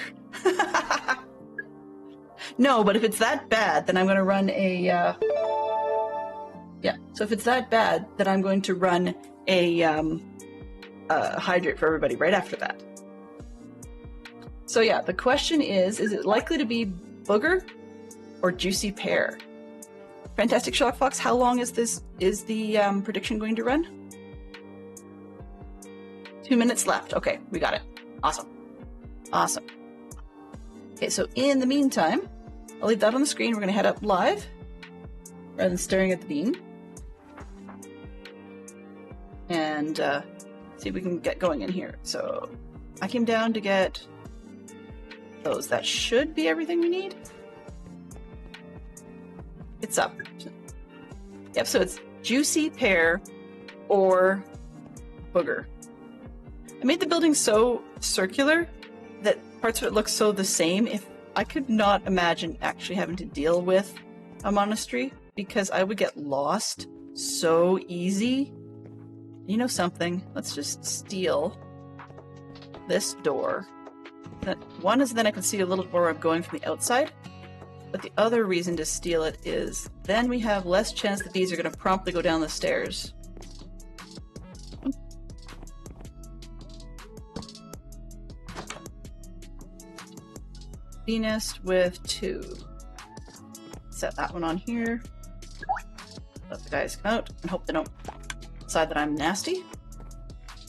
S2: No, but if it's that bad, then I'm going to run a... Yeah, so if it's that bad, then I'm going to run a hydrate for everybody right after that. So yeah, the question is it likely to be booger or juicy pear? Fantastic Sherlock Fox, how long is the prediction going to run? 2 minutes left. Okay, we got it. Awesome. Awesome. Okay, so in the meantime, I'll leave that on the screen. We're going to head up live rather than staring at the bean. And see if we can get going in here. So I came down to get those. That should be everything we need. It's up. Yep, so it's juicy pear or booger. I made the building so circular that parts of it look so the same. If I could not imagine actually having to deal with a monastery because I would get lost so easy. You know something? Let's just steal this door. That one is then I can see a little where I'm going from the outside. But the other reason to steal it is then we have less chance that these are going to promptly go down the stairs. Bee nest with 2. Set that one on here. Let the guys come out and hope they don't decide that I'm nasty.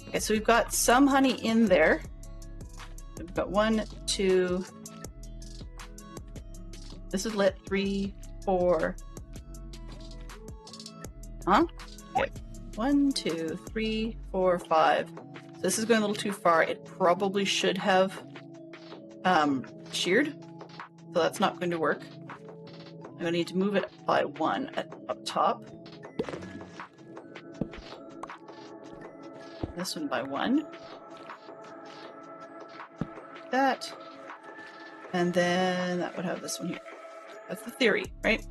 S2: Okay, so we've got some honey in there. We've got 1, 2. This is lit. 3, 4. Huh? Okay. 1, 2, 3, 4, 5. So this is going a little too far. It probably should have sheared, so that's not going to work. I'm going to need to move it by 1 up top. This one by 1. That. And then that would have this one here. That's the theory, right?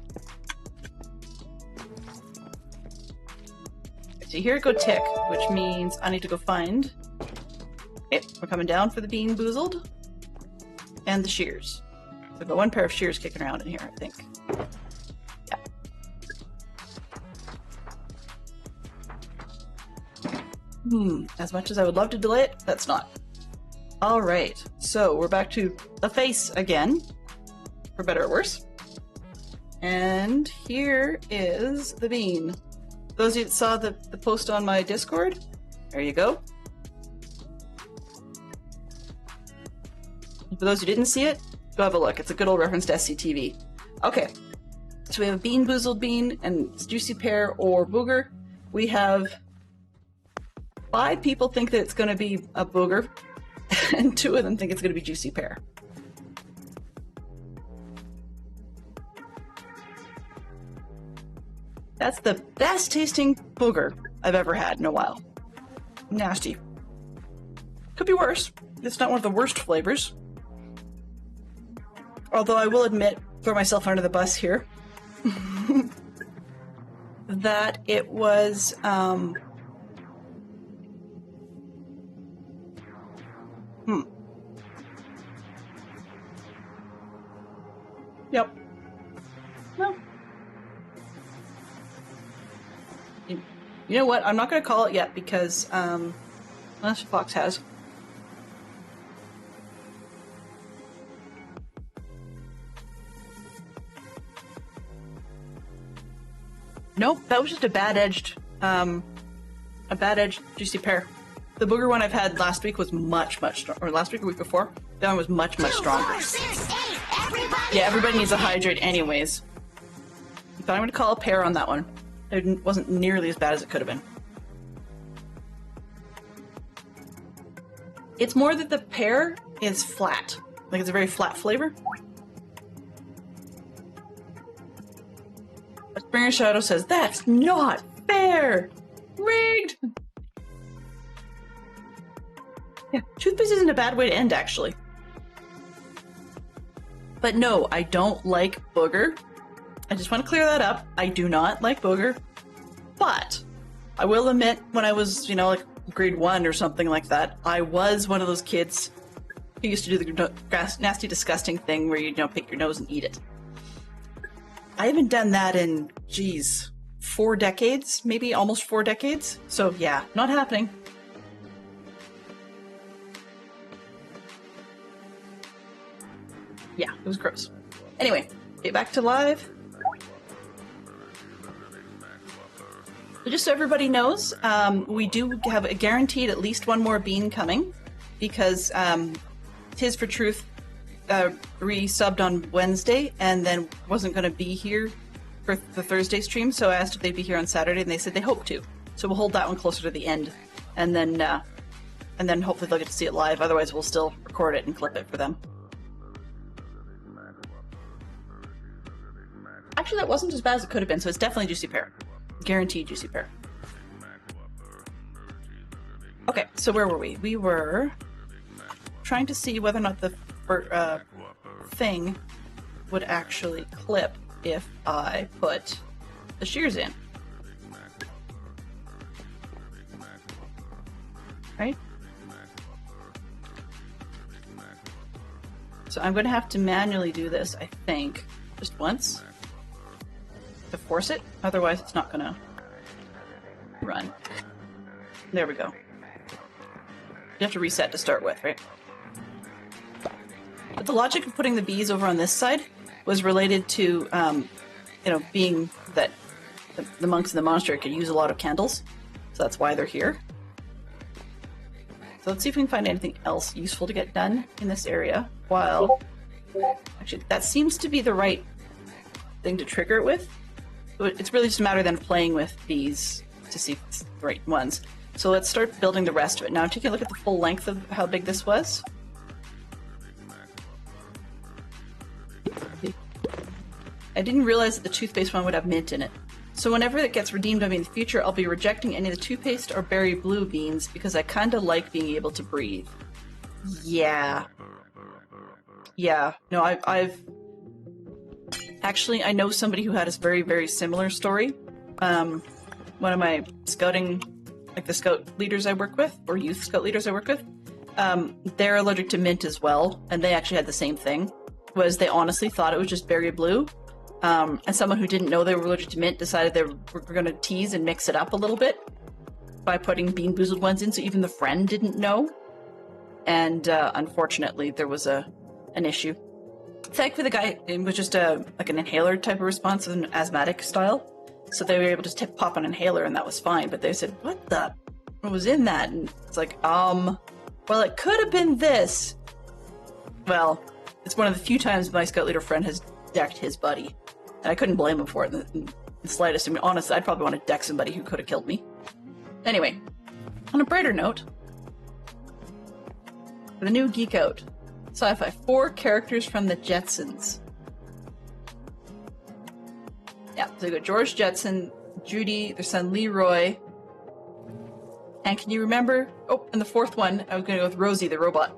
S2: So here go tick, which means I need to go find. Okay, we're coming down for the being boozled. And the shears. So I've got 1 pair of shears kicking around in here, I think. Yeah. As much as I would love to delay it, that's not. Alright, so we're back to the face again. For better or worse. And here is the bean. Those of you that saw the post on my Discord, there you go. For those who didn't see it, go have a look. It's a good old reference to SCTV. Okay, so we have a bean, boozled bean, and juicy pear or booger. We have 5 people think that it's going to be a booger, and 2 of them think it's going to be juicy pear. That's the best tasting booger I've ever had in a while. Nasty. Could be worse. It's not one of the worst flavors. Although I will admit, throw myself under the bus here, that it was, Yep. No. You know what? I'm not going to call it yet because, unless Fox has. Nope, that was just a bad-edged juicy pear. The booger one I've had last week was much stronger. Or last week or week before, that one was much stronger.
S3: 2, 4, 6, 8, everybody.
S2: Yeah, everybody needs a hydrate anyways. But I'm going to call a pear on that one. It wasn't nearly as bad as it could have been. It's more that the pear is flat. Like it's a very flat flavor. Springer Shadow says, that's not fair! Rigged! Yeah, toothpaste isn't a bad way to end, actually. But no, I don't like booger. I just want to clear that up. I do not like booger. But I will admit, when I was, like grade 1 or something like that, I was one of those kids who used to do the nasty, disgusting thing where you pick your nose and eat it. I haven't done that in, 4 decades, maybe almost 4 decades. So yeah, not happening. Yeah, it was gross. Anyway, get back to live. So just so everybody knows, we do have a guaranteed at least 1 more bean coming because Tis for Truth re-subbed on Wednesday and then wasn't going to be here for the Thursday stream, so I asked if they'd be here on Saturday, and they said they hope to. So we'll hold that one closer to the end, and then hopefully they'll get to see it live. Otherwise, we'll still record it and clip it for them. Actually, that wasn't as bad as it could have been, so it's definitely juicy pear. Guaranteed juicy pear. Okay, so where were we? We were trying to see whether or not the thing would actually clip if I put the shears in. Right? So I'm going to have to manually do this, I think, just once to force it. Otherwise, it's not going to run. There we go. You have to reset to start with, right? But the logic of putting the bees over on this side was related to, you know, being that the monks in the monastery could use a lot of candles. So that's why they're here. So let's see if we can find anything else useful to get done in this area. While, actually, that seems to be the right thing to trigger it with. It's really just a matter then of playing with these to see if it's the right ones. So let's start building the rest of it. Now I'm taking a look at the full length of how big this was. I didn't realize that the toothpaste one would have mint in it. So whenever it gets redeemed on me in the future, I'll be rejecting any of the toothpaste or berry blue beans because I kinda like being able to breathe. Yeah. Yeah. No, I've... Actually, I know somebody who had a very, very similar story. One of my scouting, like the scout leaders I work with, or youth scout leaders I work with, they're allergic to mint as well, and they actually had the same thing. Was they honestly thought it was just berry blue, and someone who didn't know they were allergic to mint decided they were going to tease and mix it up a little bit by putting bean boozled ones in, so even the friend didn't know. And unfortunately, there was an issue. Thankfully, the guy, it was just like an inhaler type of response, an asthmatic style. So they were able to pop an inhaler, and that was fine. But they said, what was in that? And it's like, well, it could have been this. Well, it's one of the few times my scout leader friend has decked his buddy. And I couldn't blame him for it in the slightest. I mean, honestly, I'd probably want to deck somebody who could have killed me. Anyway, on a brighter note, for the new Geek Out, sci-fi, 4 characters from the Jetsons. Yeah, so you got George Jetson, Judy, their son Leroy, and can you remember? Oh, and the 4th one, I was going to go with Rosie, the robot.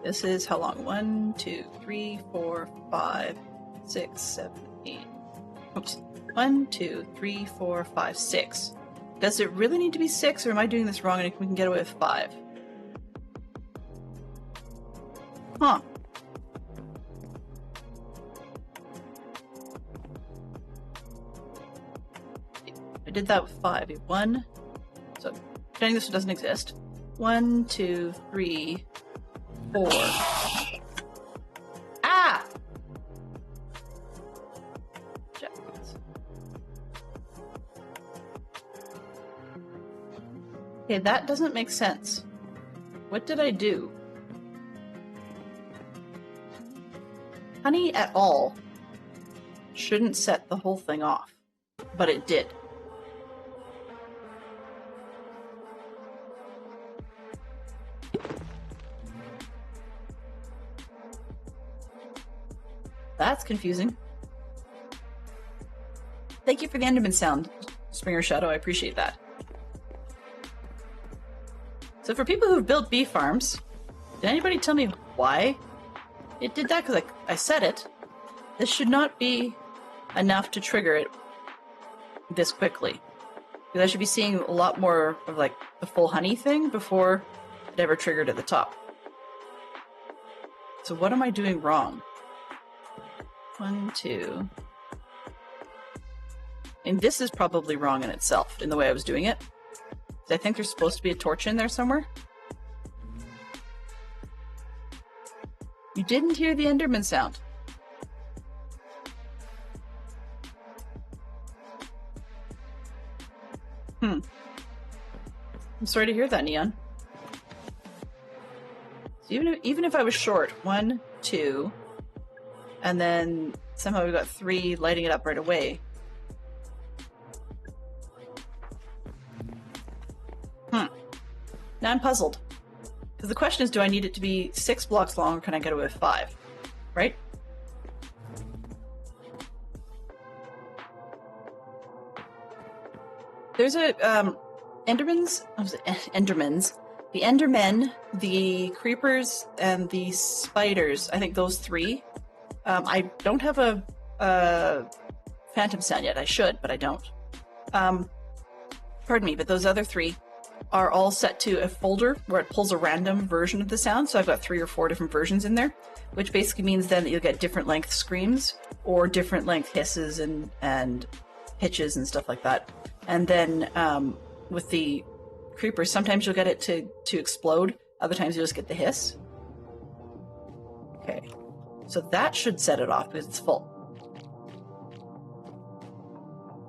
S2: This is how long? 1, 2, 3, 4, 5, 6, 7, 8. Oops. 1, 2, 3, 4, 5, 6. Does it really need to be 6, or am I doing this wrong and we can get away with 5? Huh. I did that with 5. 1. So, pretending this one doesn't exist. 1, 2, 3, 4. Ah! Okay, that doesn't make sense. What did I do? Honey at all shouldn't set the whole thing off, but it did. That's confusing. Thank you for the Enderman sound, Springer Shadow. I appreciate that. So for people who've built bee farms, did anybody tell me why it did that? Because I said it. This should not be enough to trigger it this quickly. Because I should be seeing a lot more of like the full honey thing before it ever triggered at the top. So what am I doing wrong? 1, 2. And this is probably wrong in itself, in the way I was doing it. I think there's supposed to be a torch in there somewhere. You didn't hear the Enderman sound. I'm sorry to hear that, Neon. So even if I was short, 1, 2, and then somehow we got 3 lighting it up right away. Now I'm puzzled. Because the question is, do I need it to be 6 blocks long, or can I get away with 5? Right? There's a Endermans. Endermans. The Endermen, the Creepers, and the Spiders. I think those three. I don't have a Phantom sound yet. I should, but I don't. Pardon me, but those other three are all set to a folder where it pulls a random version of the sound. So I've got 3 or 4 different versions in there, which basically means then that you'll get different length screams or different length hisses and pitches and stuff like that. And then with the Creepers, sometimes you'll get it to explode. Other times you'll just get the hiss. Okay. So that should set it off because it's full.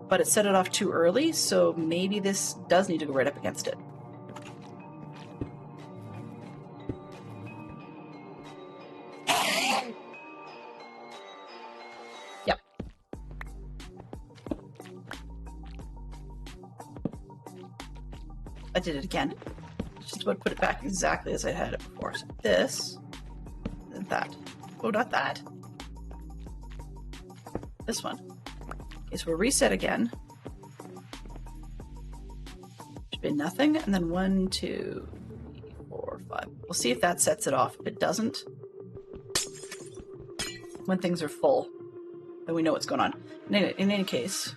S2: But it set it off too early, so maybe this does need to go right up against it. Yep. I did it again. Just about to put it back exactly as I had it before. So this, and that. Oh, not that. This one. Okay, so we'll reset again. Should be nothing, and then 1, 2, 3, 4, 5. We'll see if that sets it off. If it doesn't, when things are full, then we know what's going on. In any case,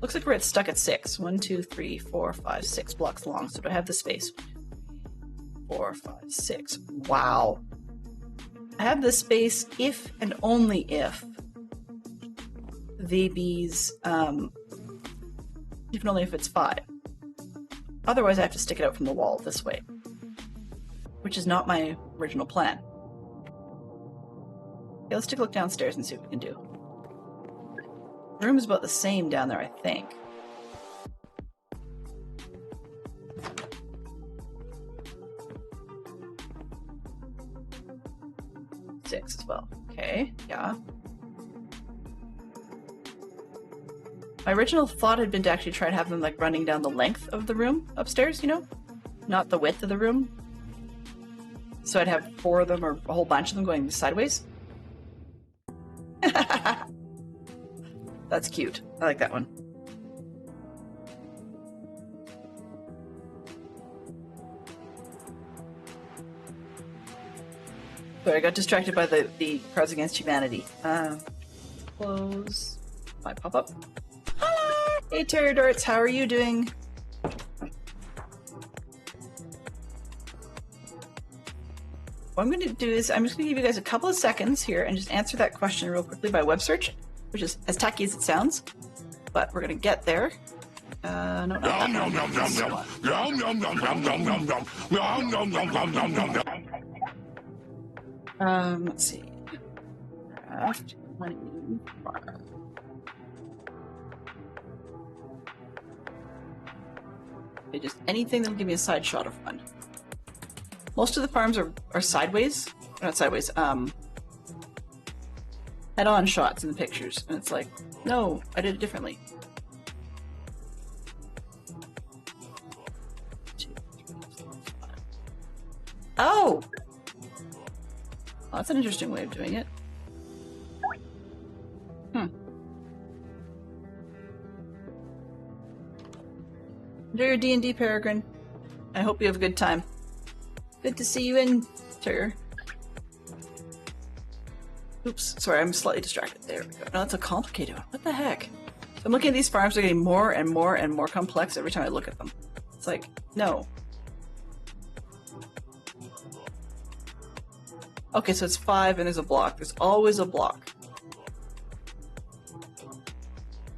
S2: looks like we're stuck at 6. 1, 2, 3, 4, 5, 6 blocks long. So do I have the space? 4, 5, 6. Wow. I have the space if and only if the bees, even only if it's 5. Otherwise, I have to stick it out from the wall this way, which is not my original plan. Okay, let's take a look downstairs and see what we can do. The room is about the same down there, I think. Six as well. Okay, yeah. My original thought had been to actually try to have them like running down the length of the room upstairs, you know? Not the width of the room. So I'd have 4 of them or a whole bunch of them going sideways. That's cute. I like that one. Sorry, I got distracted by the Cards Against Humanity. Close my pop-up. Hey, Pterodorts, how are you doing? What I'm going to do is I'm just going to give you guys a couple of seconds here and just answer that question real quickly by web search, which is as tacky as it sounds, but we're going to get there. No, not that one. Let's see. Craft honey farm. Okay, just anything that'll give me a side shot of one. Most of the farms are sideways. Not sideways, head-on shots in the pictures. And it's like, no, I did it differently. 2, 3, 4, 5. Oh! That's an interesting way of doing it. Enjoy your D&D, Peregrine. I hope you have a good time. Good to see you in, sir. Oops, sorry, I'm slightly distracted. There we go. No, that's a complicated one. What the heck? I'm looking at these farms, they're getting more and more and more complex every time I look at them. It's like, no. Okay, so it's 5 and there's a block. There's always a block.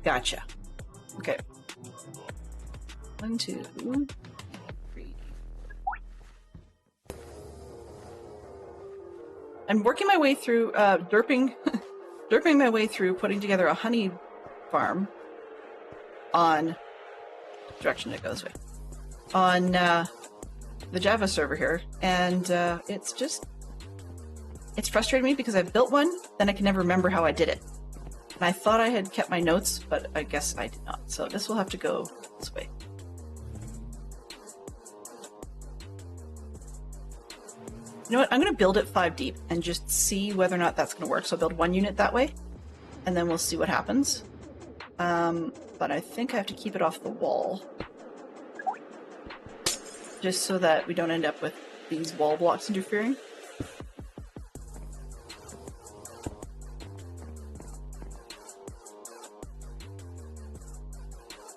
S2: Gotcha. Okay. 1, 2, 3. I'm working my way through, derping my way through putting together a honey farm on, direction it goes way, on the Java server here, and it's frustrating me because I've built one, then I can never remember how I did it. And I thought I had kept my notes, but I guess I did not. So this will have to go this way. You know what? I'm going to build it 5 deep and just see whether or not that's going to work. So I'll build 1 unit that way, and then we'll see what happens. But I think I have to keep it off the wall. Just so that we don't end up with these wall blocks interfering.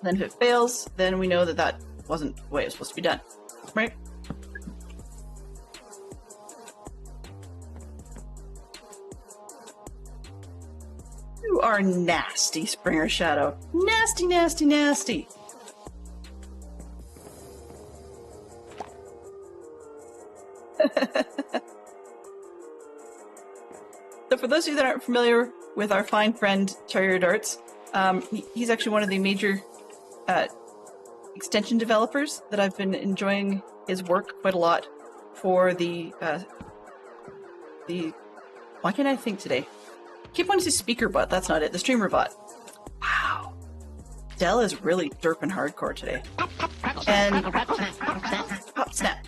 S2: Then if it fails, then we know that that wasn't the way it was supposed to be done. Right? You are nasty, Springer Shadow. Nasty, nasty, nasty. So for those of you that aren't familiar with our fine friend Terrier Darts, he's actually one of the major extension developers that I've been enjoying his work quite a lot for the why can't I think today? Keep wanting to say speaker bot, that's not it, the streamer bot. Wow. Dell is really derping hardcore today. And pop snap.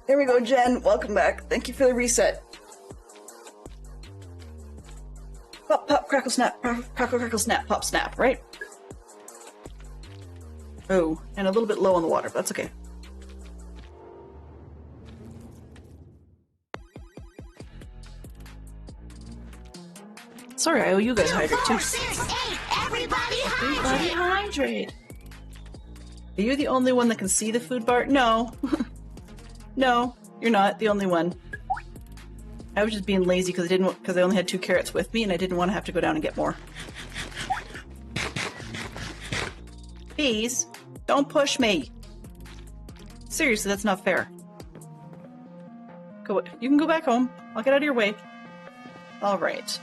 S2: There we go, Jen. Welcome back. Thank you for the reset. Pop, pop, crackle, snap, crackle, crackle, snap, pop, snap, right? Oh, and a little bit low on the water, but that's okay. Sorry, I owe you guys hydrate too.
S3: 2, 4, 6, 8, everybody
S2: Everybody
S3: hydrate!
S2: hydrate. Are you the only one that can see the food bar? No. No, you're not the only one. I was just being lazy because I only had 2 carrots with me and I didn't want to have to go down and get more. Bees, don't push me. Seriously, that's not fair. Go. You can go back home. I'll get out of your way. All right.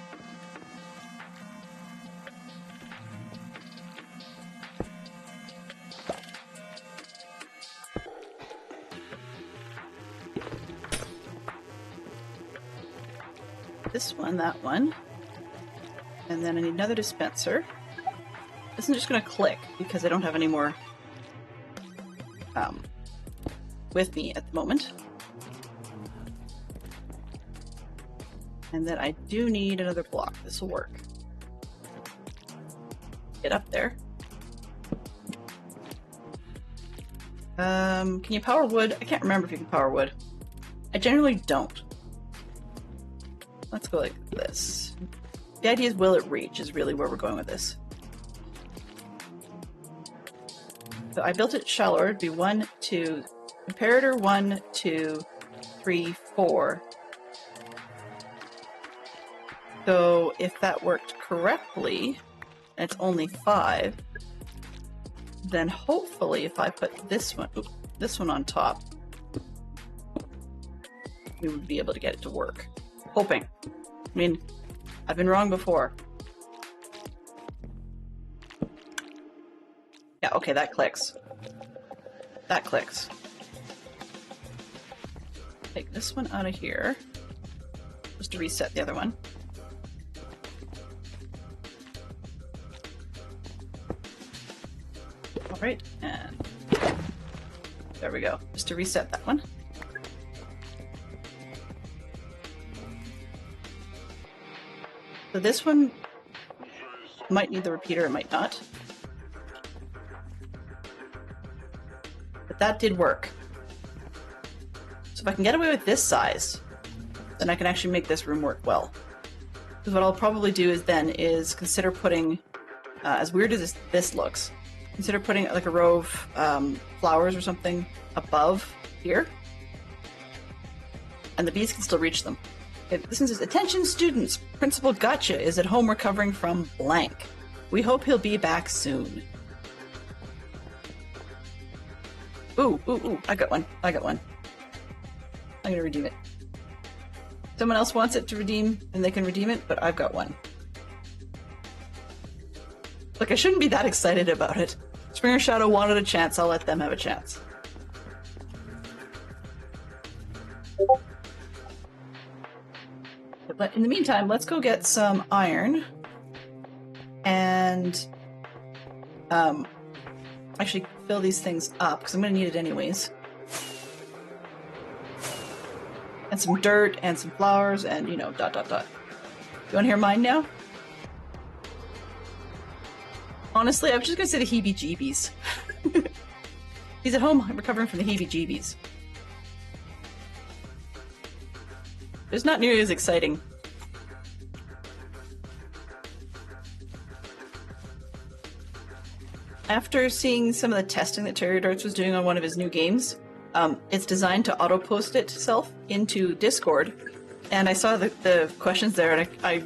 S2: This one, that one. And then I need another dispenser. This isn't just going to click because I don't have any more with me at the moment. And then I do need another block. This will work. Get up there. Can you power wood? I can't remember if you can power wood. I generally don't. Let's go like this. The idea is, will it reach, is really where we're going with this. So I built it shallower. It'd be 1, 2, comparator 1, 2, 3, 4. So if that worked correctly, and it's only 5, then hopefully if I put this one on top, we would be able to get it to work. Hoping. I mean, I've been wrong before. Yeah, okay, that clicks. That clicks. Take this one out of here. Just to reset the other one. Alright, and there we go. Just to reset that one. So this one might need the repeater, it might not. But that did work. So if I can get away with this size, then I can actually make this room work well. Because what I'll probably do is consider putting, as weird as this looks, consider putting like a row of flowers or something above here. And the bees can still reach them. Okay, this one says, attention students, Principal Gotcha is at home recovering from blank. We hope he'll be back soon. Ooh, ooh, ooh, I got one. I got one. I'm gonna redeem it. Someone else wants it to redeem, then they can redeem it, but I've got one. Look, I shouldn't be that excited about it. Springer Shadow wanted a chance, I'll let them have a chance. But in the meantime, let's go get some iron and actually fill these things up because I'm going to need it anyways. And some dirt and some flowers and, you know, dot, dot, dot. You want to hear mine now? Honestly, I was just gonna say the heebie-jeebies. He's at home recovering from the heebie-jeebies. It's not nearly as exciting. After seeing some of the testing that Terry Darts was doing on one of his new games, it's designed to auto-post itself into Discord, and I saw the questions there, and I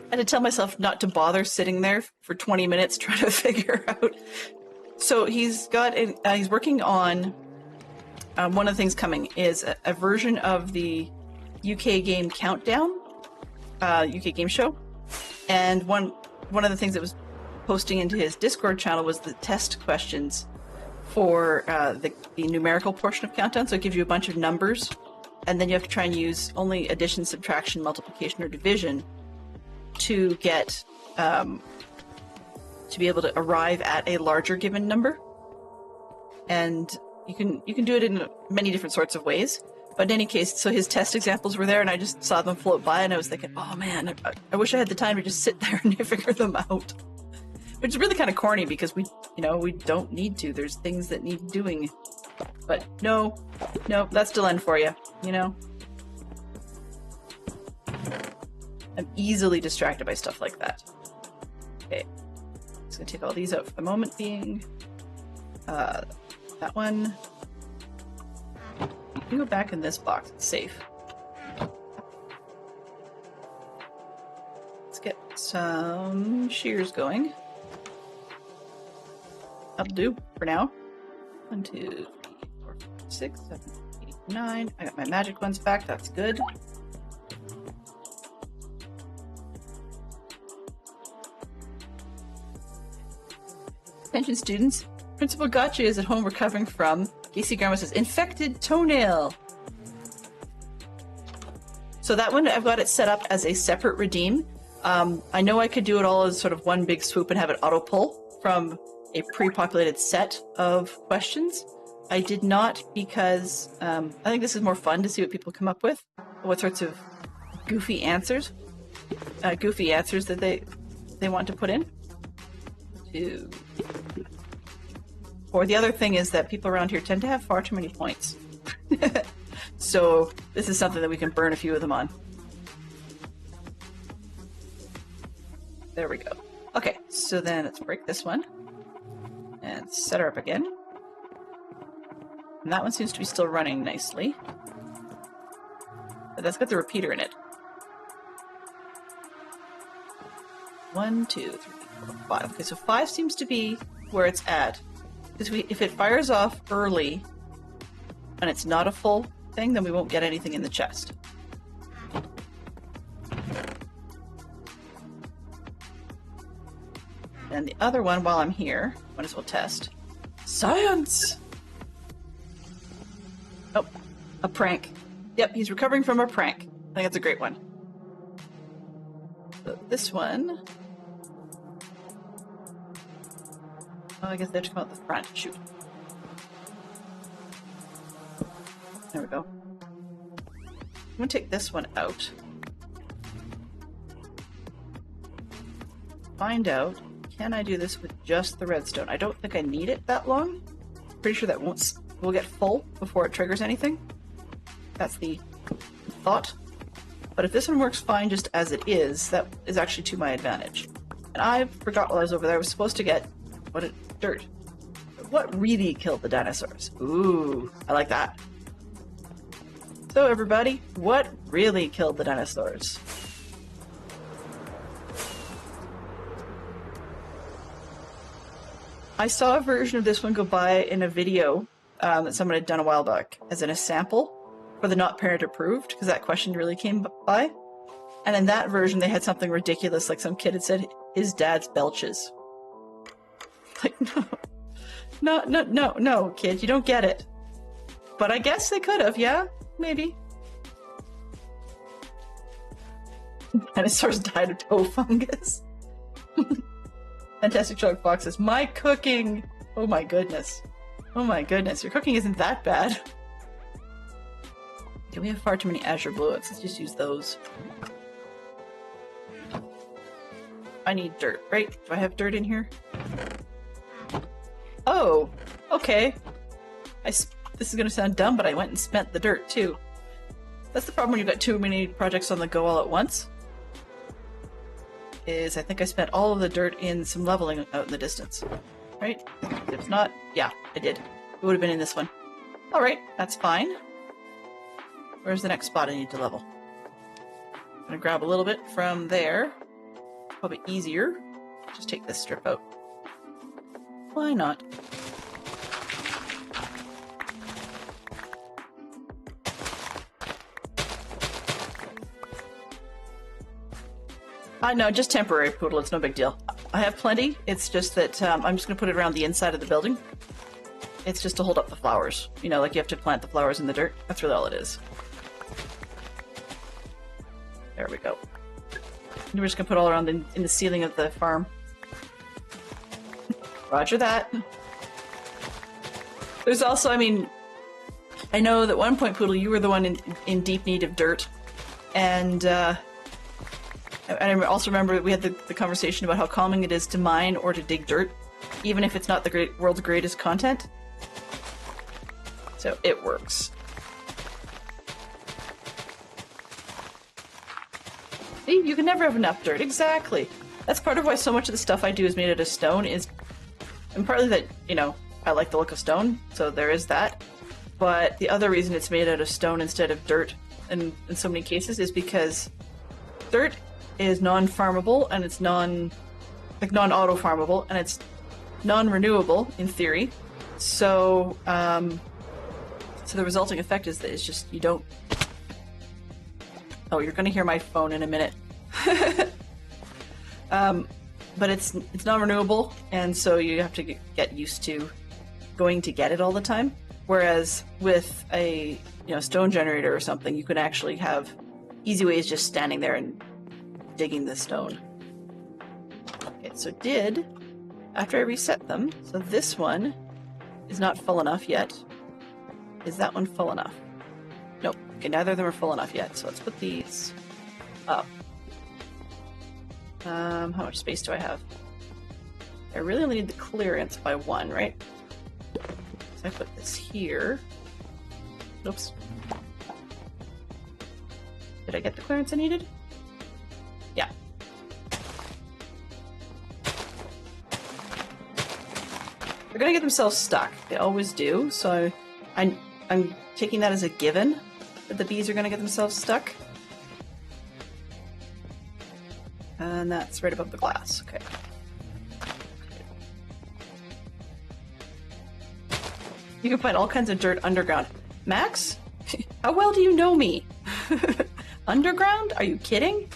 S2: had to tell myself not to bother sitting there for 20 minutes trying to figure out. So he's got he's working on one of the things coming is a version of the UK game Countdown, UK game show, and one of the things that was posting into his Discord channel was the test questions for the numerical portion of Countdown. So it gives you a bunch of numbers, and then you have to try and use only addition, subtraction, multiplication, or division to get to be able to arrive at a larger given number. And you can do it in many different sorts of ways. But in any case, so his test examples were there, and I just saw them float by, and I was thinking, oh man, I wish I had the time to just sit there and figure them out. Which is really kind of corny because we don't need to. There's things that need doing. But no, that's Delenn for you, you know? I'm easily distracted by stuff like that. Okay, just gonna take all these out for the moment being. That one. You can go back in this box, it's safe. Let's get some shears going. That'll do for now. 1, 2, 3, 4, 5, 6, 7, 8, 9. I got my magic ones back, that's good. Attention students, Principal Gotcha is at home recovering from, Gacy Grandma says, infected toenail. So that one, I've got it set up as a separate redeem. I know I could do it all as sort of one big swoop and have it auto-pull from a pre-populated set of questions. I did not because I think this is more fun to see what people come up with, what sorts of goofy answers that they want to put in. Or the other thing is that people around here tend to have far too many points. So this is something that we can burn a few of them on. There we go. Okay, so then let's break this one and set her up again. And that one seems to be still running nicely. But that's got the repeater in it. 1, 2, 3, 4, 5. Okay, so 5 seems to be where it's at. Because if it fires off early and it's not a full thing, then we won't get anything in the chest. And the other one, while I'm here, might as well test. Science! Oh, a prank. Yep, he's recovering from a prank. I think that's a great one. So this one... Oh, I guess they have to come out the front. Shoot. There we go. I'm gonna take this one out. Find out, can I do this with just the redstone? I don't think I need it that long. Pretty sure that will get full before it triggers anything. That's the thought. But if this one works fine just as it is, that is actually to my advantage. And I forgot while I was over there, I was supposed to get dirt. What really killed the dinosaurs? Ooh, I like that. So everybody, what really killed the dinosaurs? I saw a version of this one go by in a video that someone had done a while back as in a sample for the not parent approved, because that question really came by. And in that version they had something ridiculous, like some kid had said his dad's belches. Like, no, kid, you don't get it. But I guess they could have, yeah? Maybe. Dinosaurs died of toe fungus. Fantastic Shark Fox says, my cooking! Oh my goodness. Oh my goodness, your cooking isn't that bad. Okay, we have far too many azure bullets. Let's just use those. I need dirt, right? Do I have dirt in here? Oh, okay. This is gonna sound dumb, but I went and spent the dirt too. That's the problem when you've got too many projects on the go all at once. Is I think I spent all of the dirt in some leveling out in the distance. Right? If not, yeah, I did. It would have been in this one. Alright, that's fine. Where's the next spot I need to level? I'm gonna grab a little bit from there. Probably easier. Just take this strip out. Why not? No, just temporary poodle. It's no big deal. I have plenty. It's just that I'm just going to put it around the inside of the building. It's just to hold up the flowers. You know, like you have to plant the flowers in the dirt. That's really all it is. There we go. And we're just going to put all around in the ceiling of the farm. Roger that. There's also, I mean, I know that at one point, Poodle, you were the one in deep need of dirt. And I also remember we had the conversation about how calming it is to mine or to dig dirt, even if it's not the world's greatest content. So it works. See, you can never have enough dirt. Exactly. That's part of why so much of the stuff I do is made out of stone, and partly that, you know, I like the look of stone, so there is that. But the other reason it's made out of stone instead of dirt in so many cases is because dirt is non-farmable and it's non-auto farmable and it's non-renewable in theory. So so the resulting effect is that it's just you don't. Oh, you're going to hear my phone in a minute. But it's non-renewable, and so you have to get used to going to get it all the time. Whereas with a stone generator or something, you can actually have easy ways just standing there and digging the stone. Okay, so after I reset them, so this one is not full enough yet. Is that one full enough? Nope. Okay, neither of them are full enough yet, so let's put these up. How much space do I have? I really only need the clearance by one, right? So I put this here. Oops. Did I get the clearance I needed? Yeah. They're gonna get themselves stuck. They always do, so I'm taking that as a given that the bees are gonna get themselves stuck. And that's right above the glass. Okay. You can find all kinds of dirt underground. Max? How well do you know me? Underground? Are you kidding?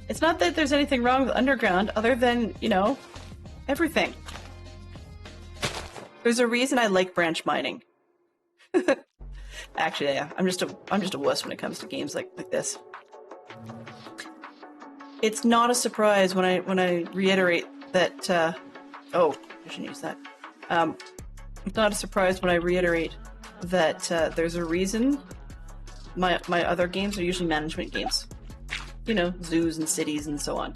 S2: It's not that there's anything wrong with underground other than, everything. There's a reason I like branch mining. Actually, yeah, I'm just a wuss when it comes to games like this. It's not a surprise when I reiterate that. Oh, I shouldn't use that. It's not a surprise when I reiterate that there's a reason my other games are usually management games. Zoos and cities and so on.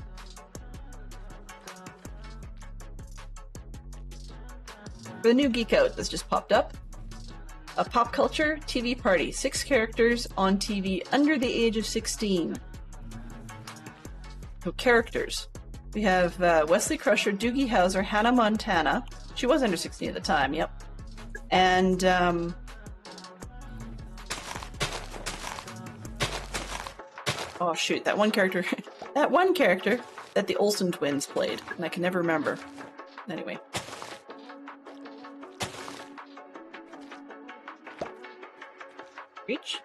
S2: For the new Geek Out that's just popped up, a pop culture TV party. 6 characters on TV under the age of 16. So characters. We have Wesley Crusher, Doogie Howser, Hannah Montana. She was under 16 at the time, yep. And oh shoot, that one character that the Olsen twins played, and I can never remember. Anyway. Reach.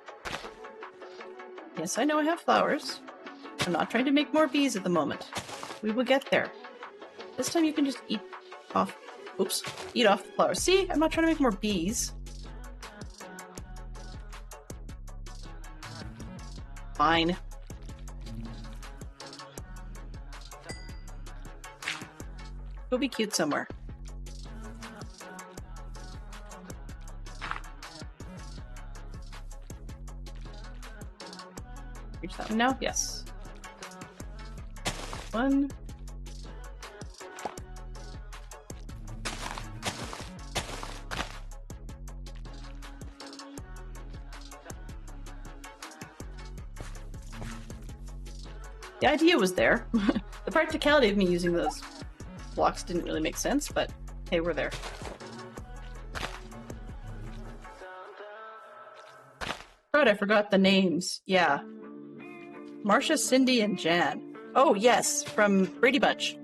S2: Yes, I know I have flowers. I'm not trying to make more bees at the moment. We will get there. This time you can just eat off the flowers. See, I'm not trying to make more bees. Fine. Go be cute somewhere. reach that one now? Yes. One. The idea was there. The practicality of me using those blocks didn't really make sense, but hey, we're there. Right, I forgot the names. Yeah. Marcia, Cindy, and Jan. Oh, yes, from Brady Bunch.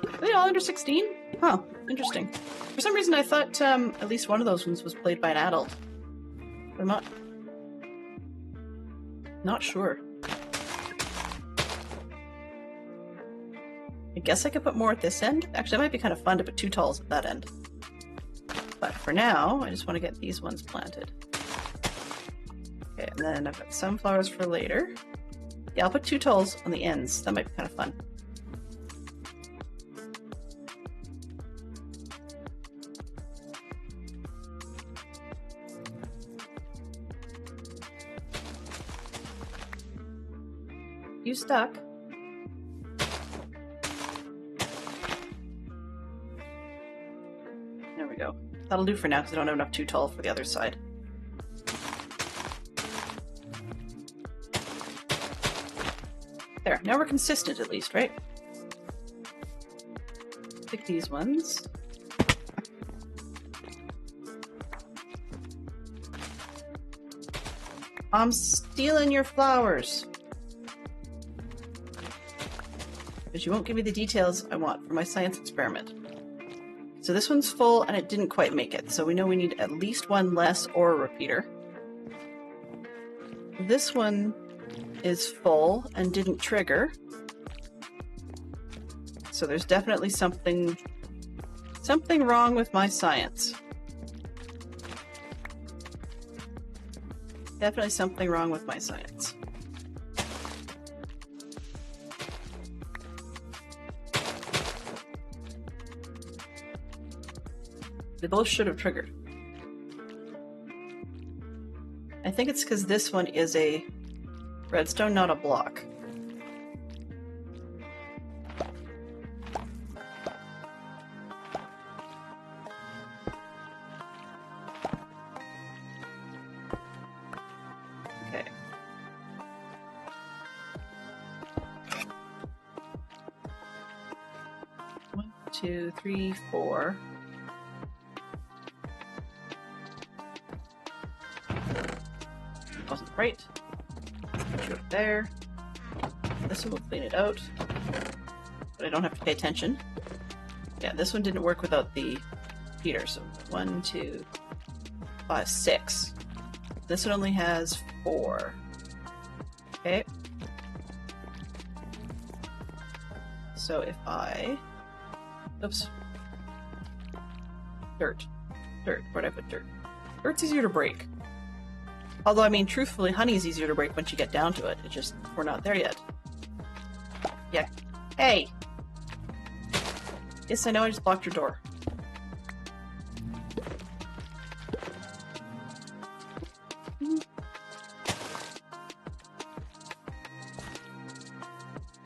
S2: Are they all under 16? Huh, interesting. For some reason, I thought at least one of those ones was played by an adult. But I'm not sure. I guess I could put more at this end. Actually, it might be kind of fun to put 2 talls at that end. But for now, I just want to get these ones planted. Okay, and then I've got sunflowers for later. Yeah, I'll put 2 talls on the ends. That might be kind of fun. You stuck. There we go. That'll do for now because I don't have enough 2 tall for the other side. There, now we're consistent at least, right? Pick these ones. I'm stealing your flowers. Because you won't give me the details I want for my science experiment. So this one's full and it didn't quite make it, so we know we need at least 1 less or a repeater. This one is full and didn't trigger. So there's definitely something wrong with my science. Definitely something wrong with my science. They both should have triggered. I think it's because this one is a redstone, not a block. Okay. One, two, three, 4. Wasn't right. Put you up there. This one will clean it out. But I don't have to pay attention. Yeah, this one didn't work without the heater. So 1, 2, 5, 6. This one only has 4. Okay. So if I... Oops. Dirt. Where'd I put dirt? Dirt's easier to break. Although, I mean, truthfully, honey's easier to break once you get down to it. It's just, we're not there yet. Yeah. Hey! Yes, I know I just blocked your door.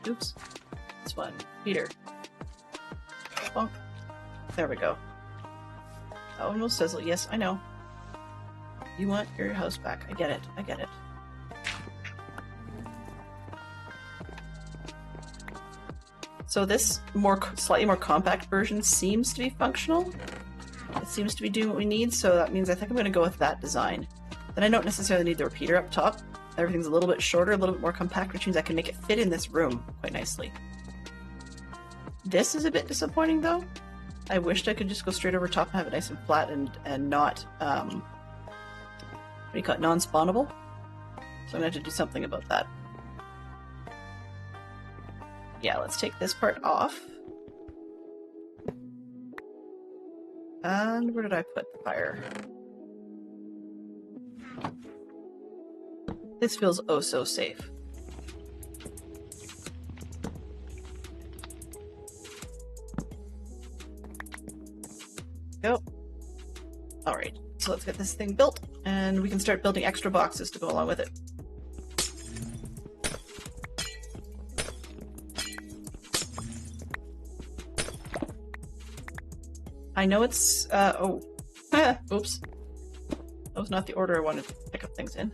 S2: Oops. This one. Peter. Bonk. There we go. That one will sizzle. Yes, I know. You want your house back. I get it. I get it. So this slightly more compact version seems to be functional. It seems to be doing what we need, so that means I think I'm going to go with that design. Then I don't necessarily need the repeater up top. Everything's a little bit shorter, a little bit more compact, which means I can make it fit in this room quite nicely. This is a bit disappointing, though. I wished I could just go straight over top and have it nice and flat and not... what do you call it? Non-spawnable. So I'm going to have to do something about that. Yeah, let's take this part off. And where did I put the fire? This feels oh so safe. Go. Alright, so let's get this thing built. And we can start building extra boxes to go along with it. I know it's, oh, oops. That was not the order I wanted to pick up things in.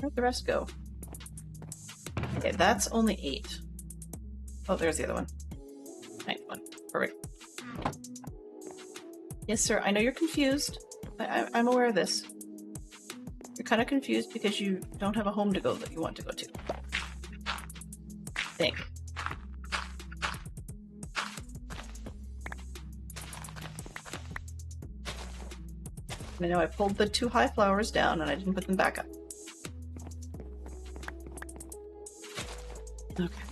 S2: Where'd the rest go? Okay, that's only 8. Oh, there's the other one. 9th one. Perfect. Yes, sir, I know you're confused. I'm aware of this. You're kind of confused because you don't have a home to go that you want to go to. Think. I know I pulled the 2 high flowers down and I didn't put them back up. Okay.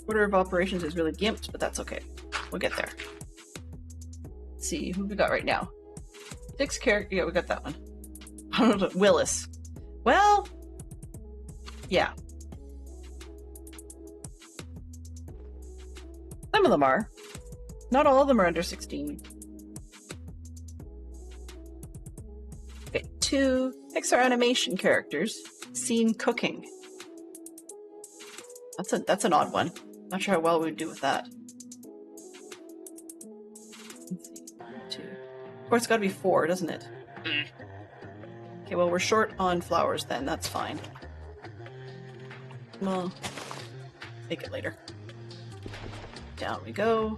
S2: Order of operations is really gimped, but that's okay. We'll get there. Let's see, who we got right now? 6 characters. Yeah, we got that one. Willis. Well, yeah. Some of them are. Not all of them are under 16. Okay, 2 Pixar animation characters seen cooking. That's an odd one. Not sure how well we'd do with that. Let's see. 2. Of course, it's got to be 4, doesn't it? Okay, well, we're short on flowers then. That's fine. Well, make it later. Down we go.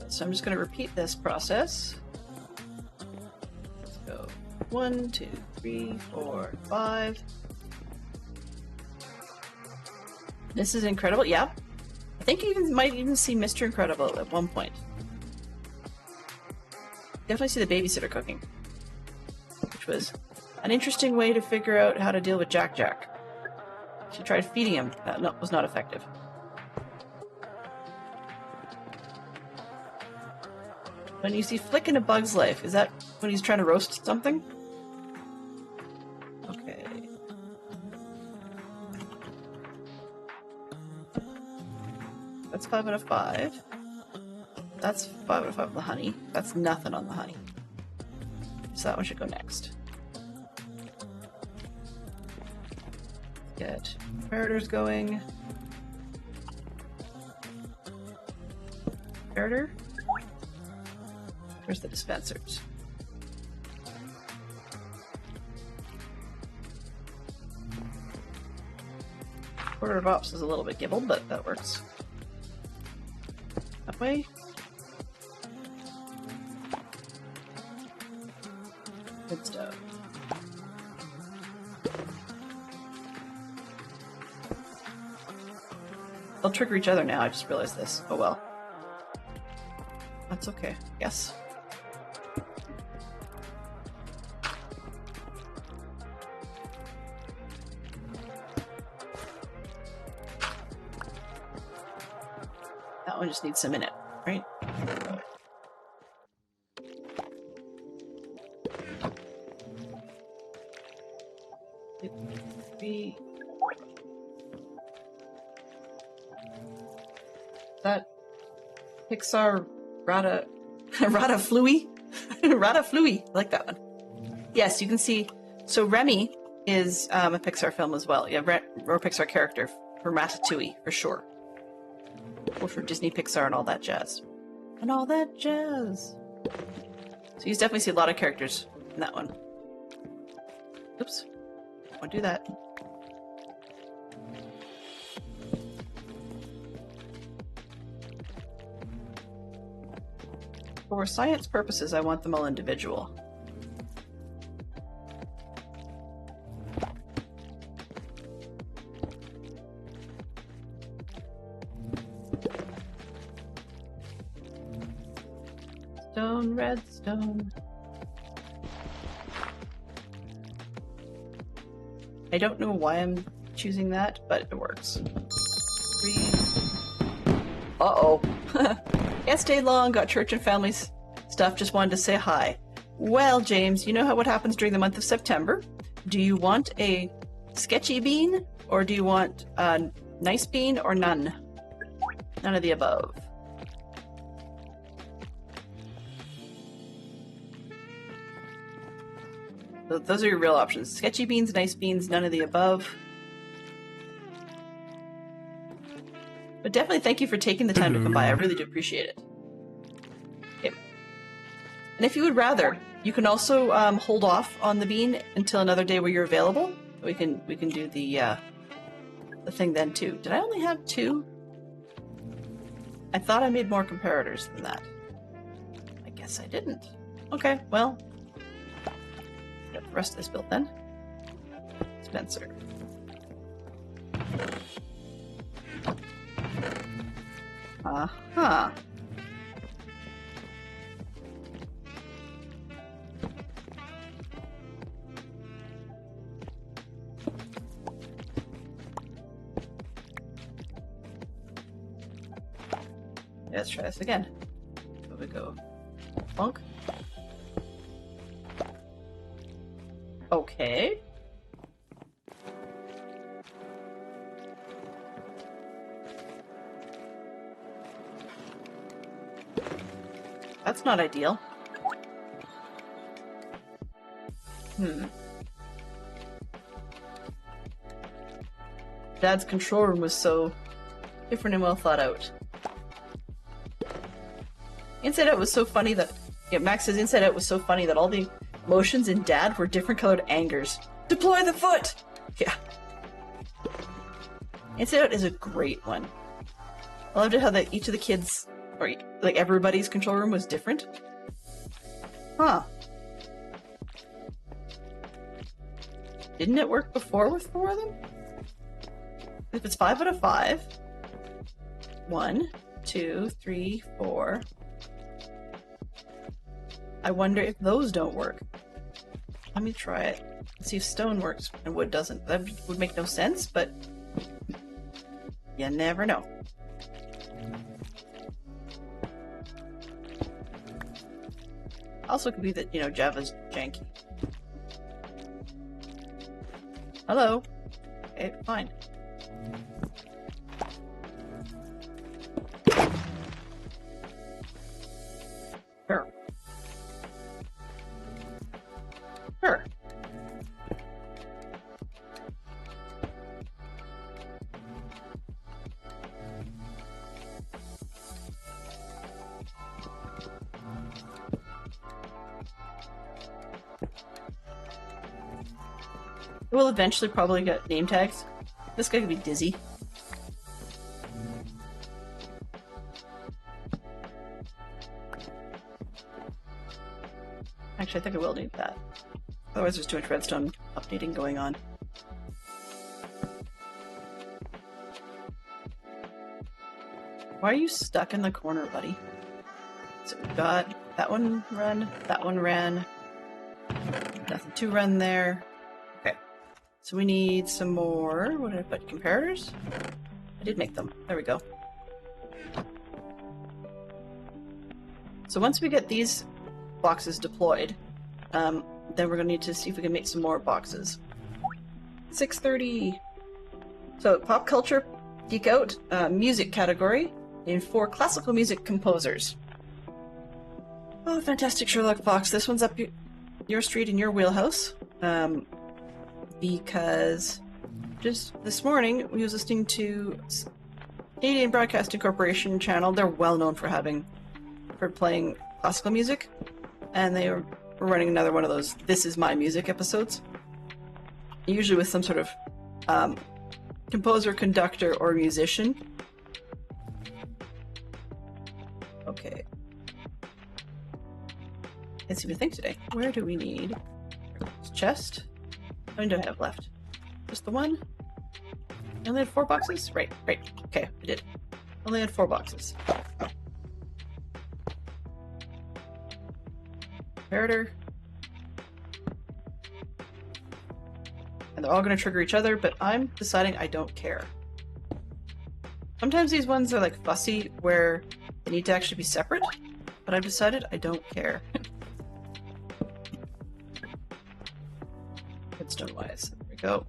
S2: So I'm just going to repeat this process. Let's go 1, 2, 3, 4, 5. This is incredible. Yeah, I think you might even see Mr. Incredible at one point. Definitely see the babysitter cooking, which was an interesting way to figure out how to deal with Jack Jack. She tried feeding him. No, was not effective. When you see Flick in A Bug's Life, is that when he's trying to roast something? Okay. That's 5 out of 5. That's 5 out of 5 on the honey. That's nothing on the honey. So that one should go next. Get predators going. Predator? Where's the dispensers? Order of ops is a little bit gibbled, but that works. That way. Good stuff. They'll trigger each other now, I just realized this. Oh well. That's okay. Yes. That one just needs some in it, right? That Pixar Ratatouille? Ratatouille. I like that one. Yes, you can see. So Remy is a Pixar film as well. Yeah, or Pixar character for Ratatouille, for sure. Or for Disney, Pixar, and all that jazz. And all that jazz. So you definitely see a lot of characters in that one. Oops. Don't do that. For science purposes, I want them all individual. Stone, redstone. I don't know why I'm choosing that, but it works. 3. Uh-oh. Can't stay long, got church and family stuff, just wanted to say hi. Well, James, you know what happens during the month of September? Do you want a sketchy bean, or do you want Nice bean or none? None of the above. Those are your real options. Sketchy beans, nice beans, none of the above. But definitely thank you for taking the time to come by. I really do appreciate it. Okay. And if you would rather, you can also hold off on the bean until another day where you're available. We can do the thing then too. Did I only have 2? I thought I made more comparators than that. I guess I didn't. Okay, well, got the rest of this built then. Spencer. Uh-huh. Let's try this again. Here we go. Bonk. Okay. That's not ideal. Dad's control room was so different and well thought out. Inside Out was so funny that... Yeah, Max says Inside Out was so funny that all the motions in Dad were different colored angers. Deploy the foot! Yeah. Inside Out is a great one. I loved it how that each of the kids, or like everybody's control room was different. Huh. Didn't it work before with 4 of them? If it's 5 out of 5. 1, 2, 3, 4. I wonder if those don't work. Let me try it. Let's see if stone works and wood doesn't. That would make no sense, but you never know. Also, it could be that, you know, Java's janky. Hello. Okay, fine. Sure. Sure. We'll eventually probably get name tags. This guy could be Dizzy. Actually, I think I will need that. Otherwise there's too much redstone updating going on. Why are you stuck in the corner, buddy? So we've got that one run, that one ran. Nothing to run there. Okay. So we need some more. What did I put? Comparators? I did make them. There we go. So once we get these boxes deployed, then we're going to need to see if we can make some more boxes. 6:30. So pop culture, geek out, music category, and 4 classical music composers. Oh, fantastic Sherlock Fox. This one's up your street in your wheelhouse. Because just this morning we was listening to Canadian Broadcasting Corporation channel. They're well known for playing classical music, and they were running another one of those "This Is My Music" episodes. Usually with some sort of composer, conductor, or musician. Okay. Let's see what I think today. Where do we need chest? How many do I have left? Just the one? I only had 4 boxes? Right. Okay, I did. Only had 4 boxes. Comparator. And they're all going to trigger each other, but I'm deciding I don't care. Sometimes these ones are like fussy, where they need to actually be separate, but I've decided I don't care. Redstone wise. There we go.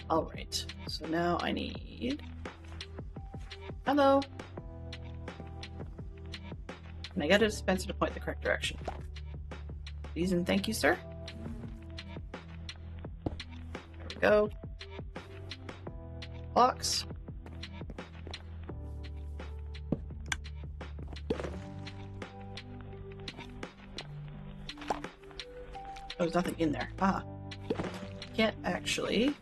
S2: Alright, so now I need... Hello! And I got a dispenser to point the correct direction. Please and thank you, sir. There we go. Box. Oh, there's nothing in there. Ah. Can't actually...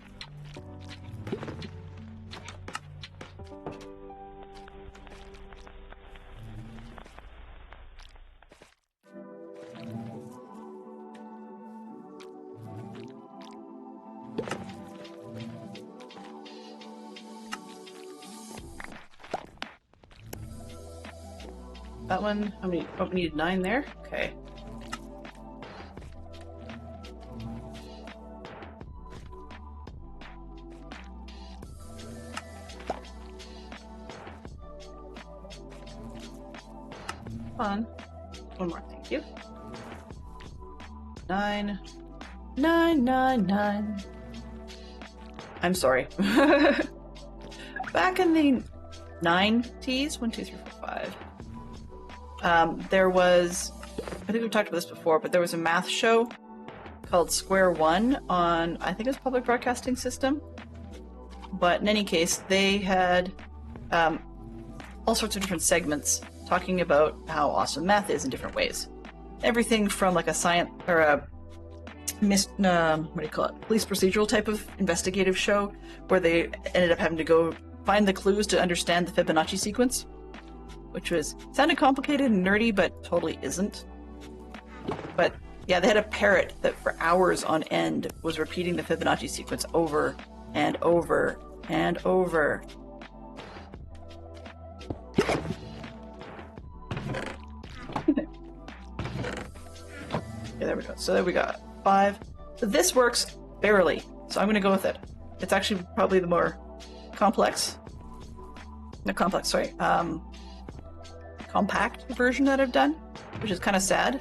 S2: That one, how many? Oh, we needed 9 there? Okay. Fun. One more, thank you. 9. 9, 9, 9. I'm sorry. Back in the 90s, 1, 2, 3, 4, 5. There was, I think we've talked about this before, but there was a math show called Square One on, I think it was Public Broadcasting System. But in any case, they had all sorts of different segments talking about how awesome math is in different ways. Everything from like a science or a what do you call it? Police procedural type of investigative show where they ended up having to go find the clues to understand the Fibonacci sequence, which sounded complicated and nerdy, but totally isn't. But yeah, they had a parrot that for hours on end was repeating the Fibonacci sequence over and over and over. Yeah, there we go. So there we got 5. So this works barely, so I'm going to go with it. It's actually probably the more complex, not complex, sorry, compact version that I've done, which is kind of sad.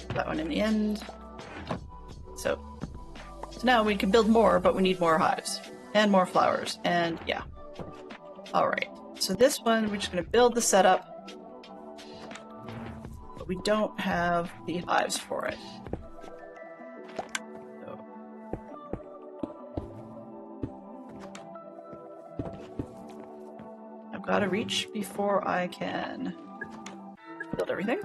S2: That one in the end. So now we can build more, but we need more hives and more flowers, and yeah. All right. So this one, we're just going to build the setup, but we don't have the hives for it. So. I've got to reach before I can build everything.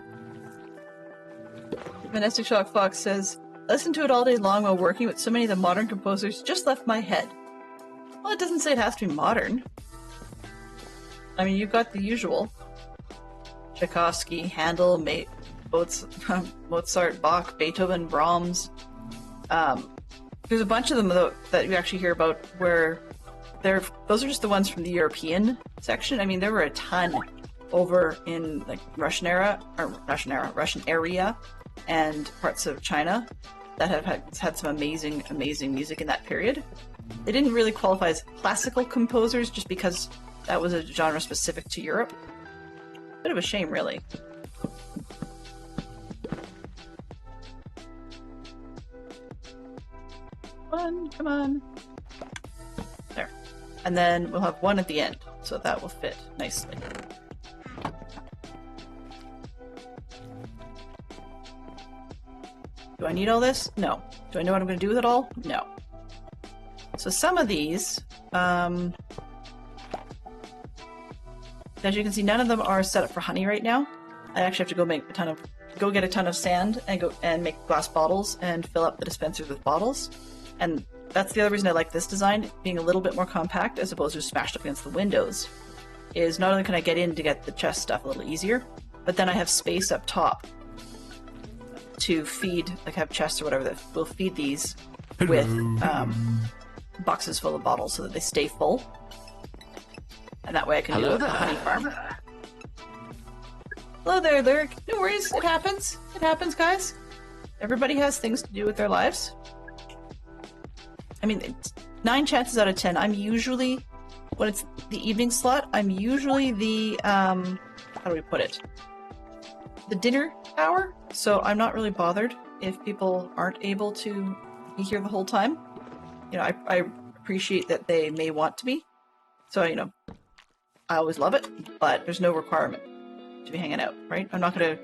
S2: Manestic Shock Fox says, I listened to it all day long while working with so many of the modern composers, just left my head. Well, it doesn't say it has to be modern. I mean, you've got the usual. Tchaikovsky, Handel, Mozart, Bach, Beethoven, Brahms. There's a bunch of them though, that you actually hear about where those are just the ones from the European section. I mean, there were a ton over in like Russian area and parts of China that have had some amazing music in that period. They didn't really qualify as classical composers just because that was a genre specific to Europe. Bit of a shame, really. Come on. There. And then we'll have 1 at the end, so that will fit nicely. Do I need all this? No. Do I know what I'm going to do with it all? No. So some of these, as you can see, none of them are set up for honey right now. I actually have to go get a ton of sand and go and make glass bottles and fill up the dispensers with bottles. And that's the other reason I like this design, being a little bit more compact as opposed to smashed up against the windows, is not only can I get in to get the chest stuff a little easier, but then I have space up top to feed, like have chests or whatever that will feed these with boxes full of bottles so that they stay full. And that way I can do a honey farm. Hello there, Lyric. No worries, it happens. It happens, guys. Everybody has things to do with their lives. I mean, 9 chances out of 10, I'm usually, when it's the evening slot, I'm usually the, how do we put it? The dinner hour. So I'm not really bothered if people aren't able to be here the whole time. You know, I appreciate that they may want to be. So, you know, I always love it, but there's no requirement to be hanging out, right? I'm not going to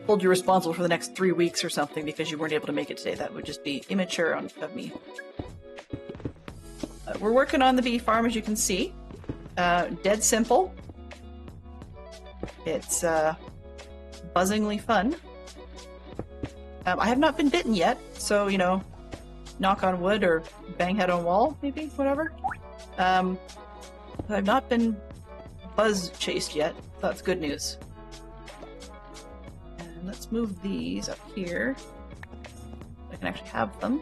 S2: hold you responsible for the next 3 weeks or something because you weren't able to make it today. That would just be immature of me. We're working on the bee farm, as you can see. Dead simple. It's buzzingly fun. I have not been bitten yet, so, you know, knock on wood or bang head on wall, maybe, whatever. I've not been buzz chased yet. That's good news. And let's move these up here. I can actually have them.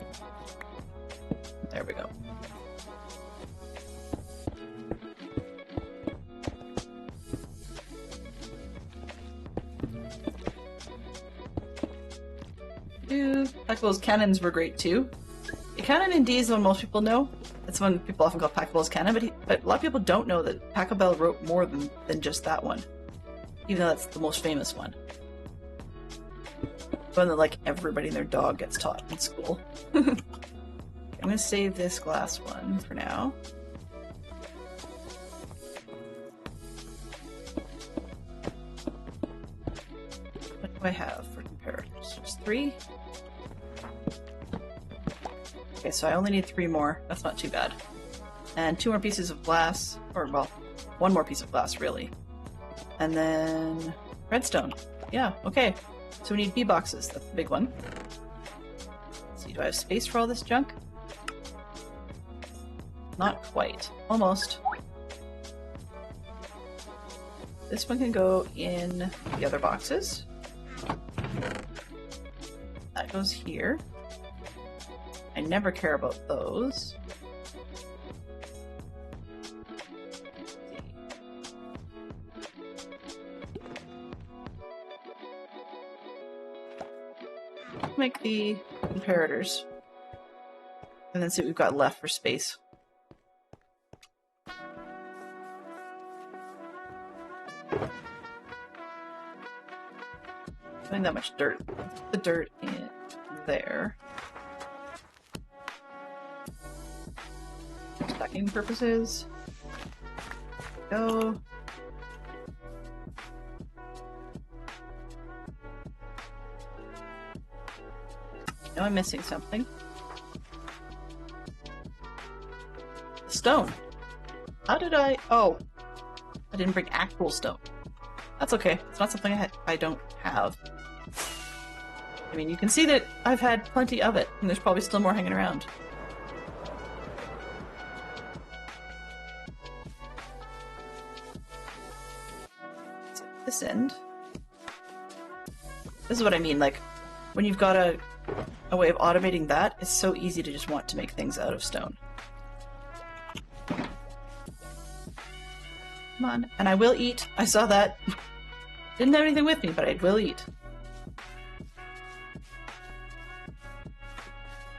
S2: There we go. Packables cannons were great too. The cannon in D is the one most people know. That's one people often call Packables cannon, but a lot of people don't know that Packabell wrote more than just that one. Even though that's the most famous one. One that like everybody and their dog gets taught in school. Okay, I'm gonna save this glass one for now. What do I have for comparators? Just 3. Okay, so I only need 3 more. That's not too bad. And 2 more pieces of glass, or well, 1 more piece of glass, really. And then redstone. Yeah, okay. So we need bee boxes. That's the big one. Let's see, do I have space for all this junk? Not quite. Almost. This one can go in the other boxes. That goes here. I never care about those. Make the comparators. And then see what we've got left for space. Doing that much dirt. Let's put the dirt in there. Stacking purposes. Go. Now I'm missing something. Stone. How did I... Oh. I didn't bring actual stone. That's okay. It's not something I don't have. I mean, you can see that I've had plenty of it, and there's probably still more hanging around. So this end. This is what I mean, like, when you've got a way of automating that, it's so easy to just want to make things out of stone. Come on. And I will eat. I saw that. Didn't have anything with me, but I will eat.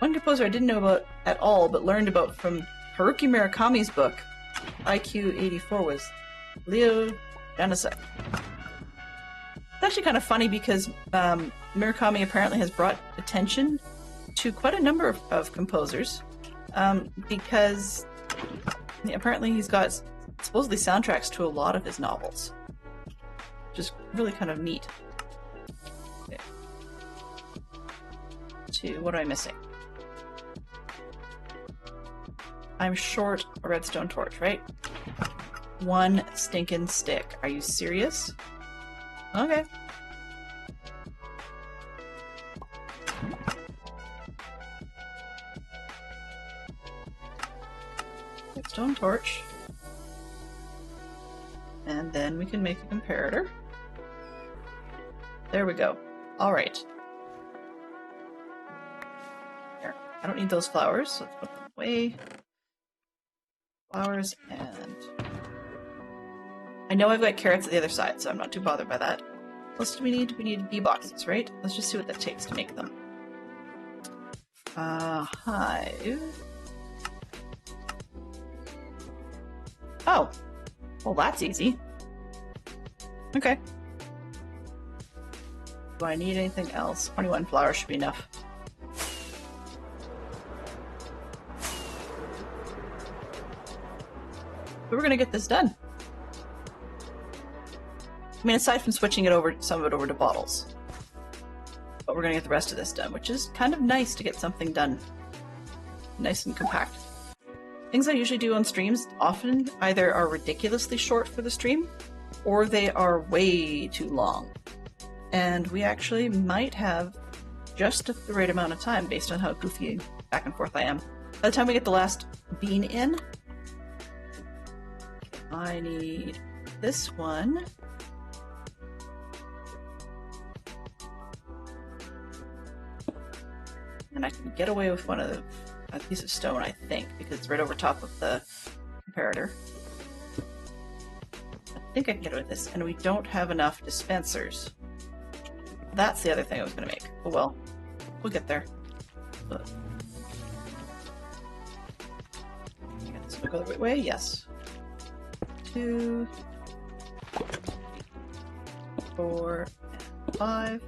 S2: One composer I didn't know about at all, but learned about from Haruki Murakami's book, IQ 84, was Leo Janicek. It's actually kind of funny because Murakami apparently has brought attention to quite a number of composers because apparently he's got supposedly soundtracks to a lot of his novels, which is really kind of neat. Okay. 2, what am I missing? I'm short a redstone torch, right? 1 stinking stick. Are you serious? Okay. Redstone torch. And then we can make a comparator. There we go. Alright. Here. I don't need those flowers, so let's put them away. Flowers, and I know I've got carrots at the other side, so I'm not too bothered by that. What else do we need? We need bee boxes, right? Let's just see what that takes to make them. Hive. Oh. Well, that's easy. Okay. Do I need anything else? 21 flowers should be enough. But we're gonna get this done. I mean, aside from switching it over, some of it over to bottles. But we're gonna get the rest of this done, which is kind of nice to get something done. Nice and compact. Things I usually do on streams often either are ridiculously short for the stream, or they are way too long. And we actually might have just the right amount of time based on how goofy back and forth I am. By the time we get the last bean in, I need this one. And I can get away with one of a piece of stone, I think, because it's right over top of the comparator. I think I can get away with this, and we don't have enough dispensers. That's the other thing I was going to make. Oh well, we'll get there. But... okay, this will go the right way, yes. 2, 4, and 5.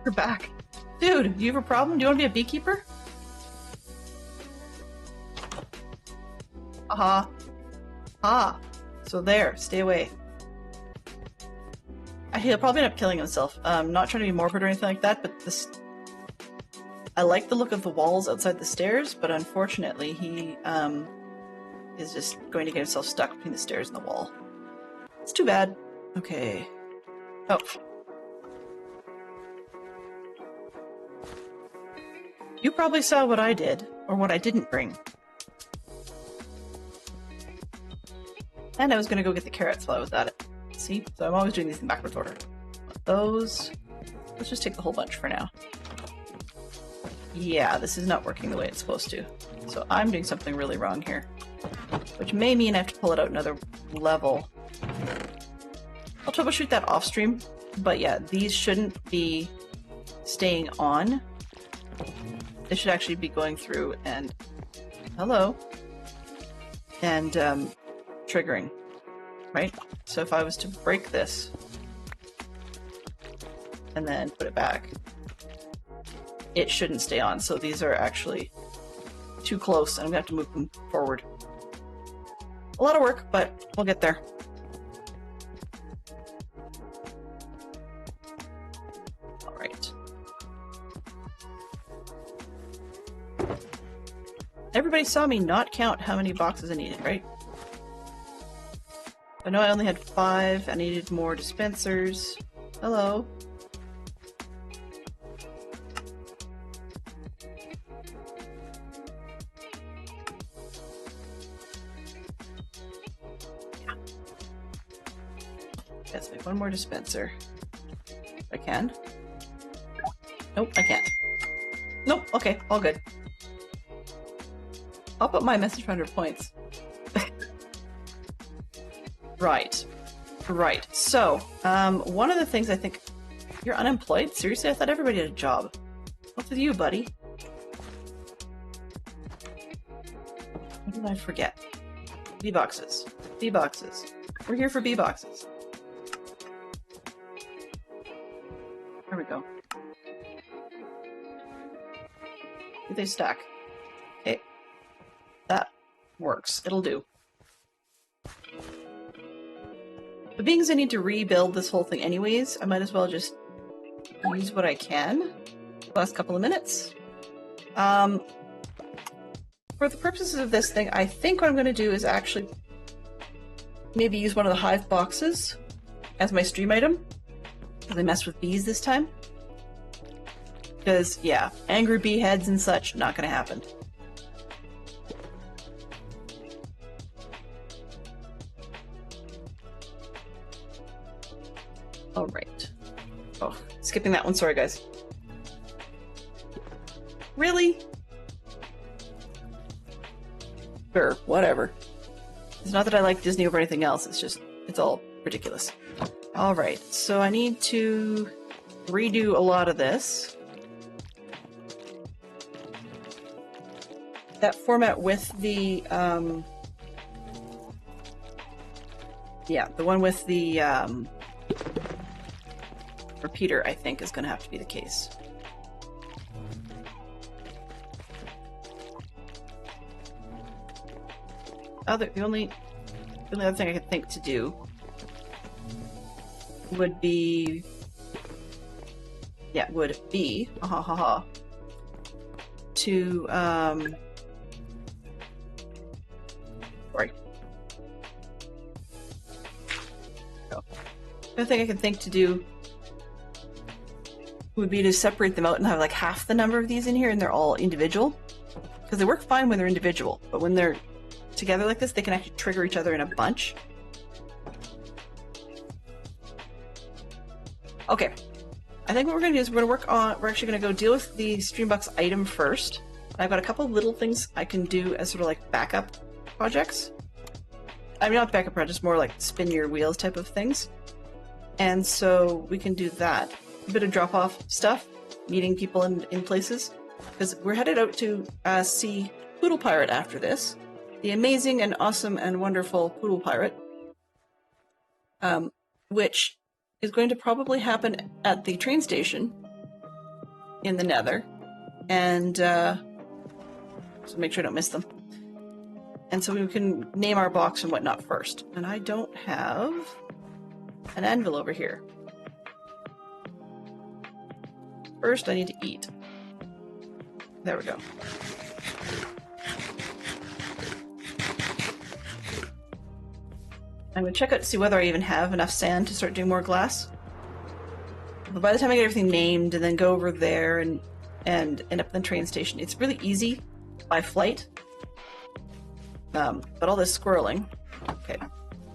S2: You're back. Dude, do you have a problem? Do you want to be a beekeeper? Aha. Ah. So there, stay away. He'll probably end up killing himself. Not trying to be morbid or anything like that, but this... I like the look of the walls outside the stairs, but unfortunately he is just going to get himself stuck between the stairs and the wall. It's too bad. Okay. Oh. You probably saw what I did, or what I didn't bring. And I was gonna go get the carrots while I was at it. See? So I'm always doing these in backwards order. Those... let's just take the whole bunch for now. Yeah, this is not working the way it's supposed to. So I'm doing something really wrong here. Which may mean I have to pull it out another level. I'll troubleshoot that off stream, but yeah, these shouldn't be staying on. They should actually be going through and... hello? And, triggering. Right? So if I was to break this, and then put it back, it shouldn't stay on. So these are actually too close, and I'm gonna have to move them forward. A lot of work, but we'll get there. Alright. Everybody saw me not count how many boxes I needed, right? I know I only had 5. I needed more dispensers. Hello. Let's make one more dispenser. If I can. Nope, I can't. Nope, okay, all good. I'll put my message for 100 points. Right. Right. So, one of the things I think... You're unemployed? Seriously? I thought everybody had a job. What's with you, buddy? What did I forget? Bee boxes. Bee boxes. We're here for bee boxes. There we go. They stack. Okay. That works. It'll do. But being as I need to rebuild this whole thing anyways, I might as well just use what I can the last couple of minutes. For the purposes of this thing, I think what I'm going to do is actually maybe use one of the hive boxes as my stream item. Because I messed with bees this time. Because, yeah, angry bee heads and such, not going to happen. Alright. Oh, skipping that one, sorry guys. Really? Sure, whatever. It's not that I like Disney over anything else, it's just, it's all ridiculous. Alright, so I need to redo a lot of this. That format with the, yeah, the one with the, repeater, I think, is going to have to be the case. only other thing I could think to do would be, to sorry. No. The other thing I could think to do would be to separate them out and have like half the number of these in here, and they're all individual, because they work fine when they're individual, but when they're together like this, they can actually trigger each other in a bunch. Okay, I think what we're going to do is we're actually going to go deal with the Streambox item first. I've got a couple of little things I can do as sort of like backup projects. I mean, not backup projects, more like spin your wheels type of things. And so we can do that. A bit of drop-off stuff, meeting people in places. Because we're headed out to see Poodle Pirate after this. The amazing and awesome and wonderful Poodle Pirate. Which is going to probably happen at the train station in the Nether. And so make sure I don't miss them. And so we can name our box and whatnot first. And I don't have an anvil over here. First, I need to eat. There we go. I'm going to check out to see whether I even have enough sand to start doing more glass. But by the time I get everything named and then go over there and end up in the train station, it's really easy by flight. But all this squirreling, okay,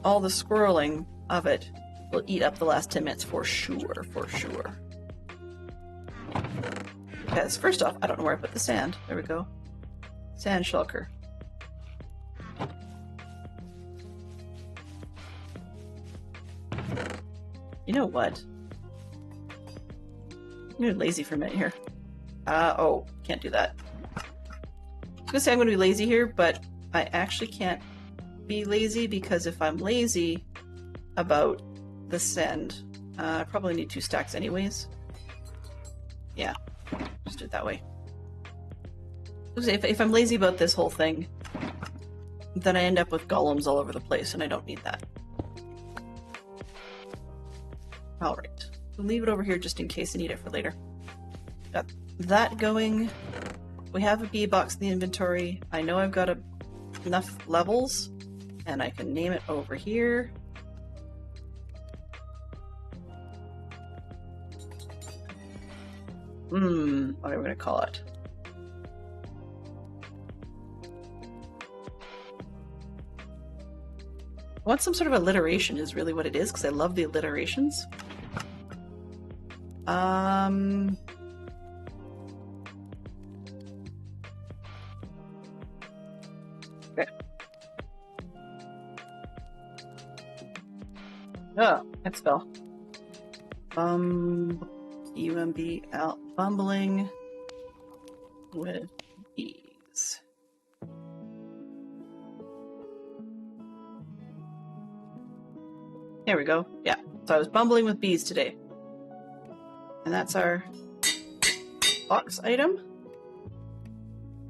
S2: all the squirreling of it will eat up the last 10 minutes for sure, for sure. Because first off, I don't know where I put the sand. There we go. Sand shulker. You know what? I'm gonna be lazy for a minute here. Oh, can't do that. I was gonna say I'm gonna be lazy here, but I actually can't be lazy because if I'm lazy about the send, I probably need 2 stacks anyways. Yeah, just do it that way. If I'm lazy about this whole thing, then I end up with golems all over the place, and I don't need that. Alright, we'll leave it over here just in case I need it for later. Got that going. We have a bee box in the inventory. I know I've got enough levels, and I can name it over here. What are we going to call it? I want some sort of alliteration is really what it is, because I love the alliterations. Okay. Oh, can't spell. UMBL, bumbling with ease. There we go. Yeah, so I was bumbling with bees today. And that's our box item.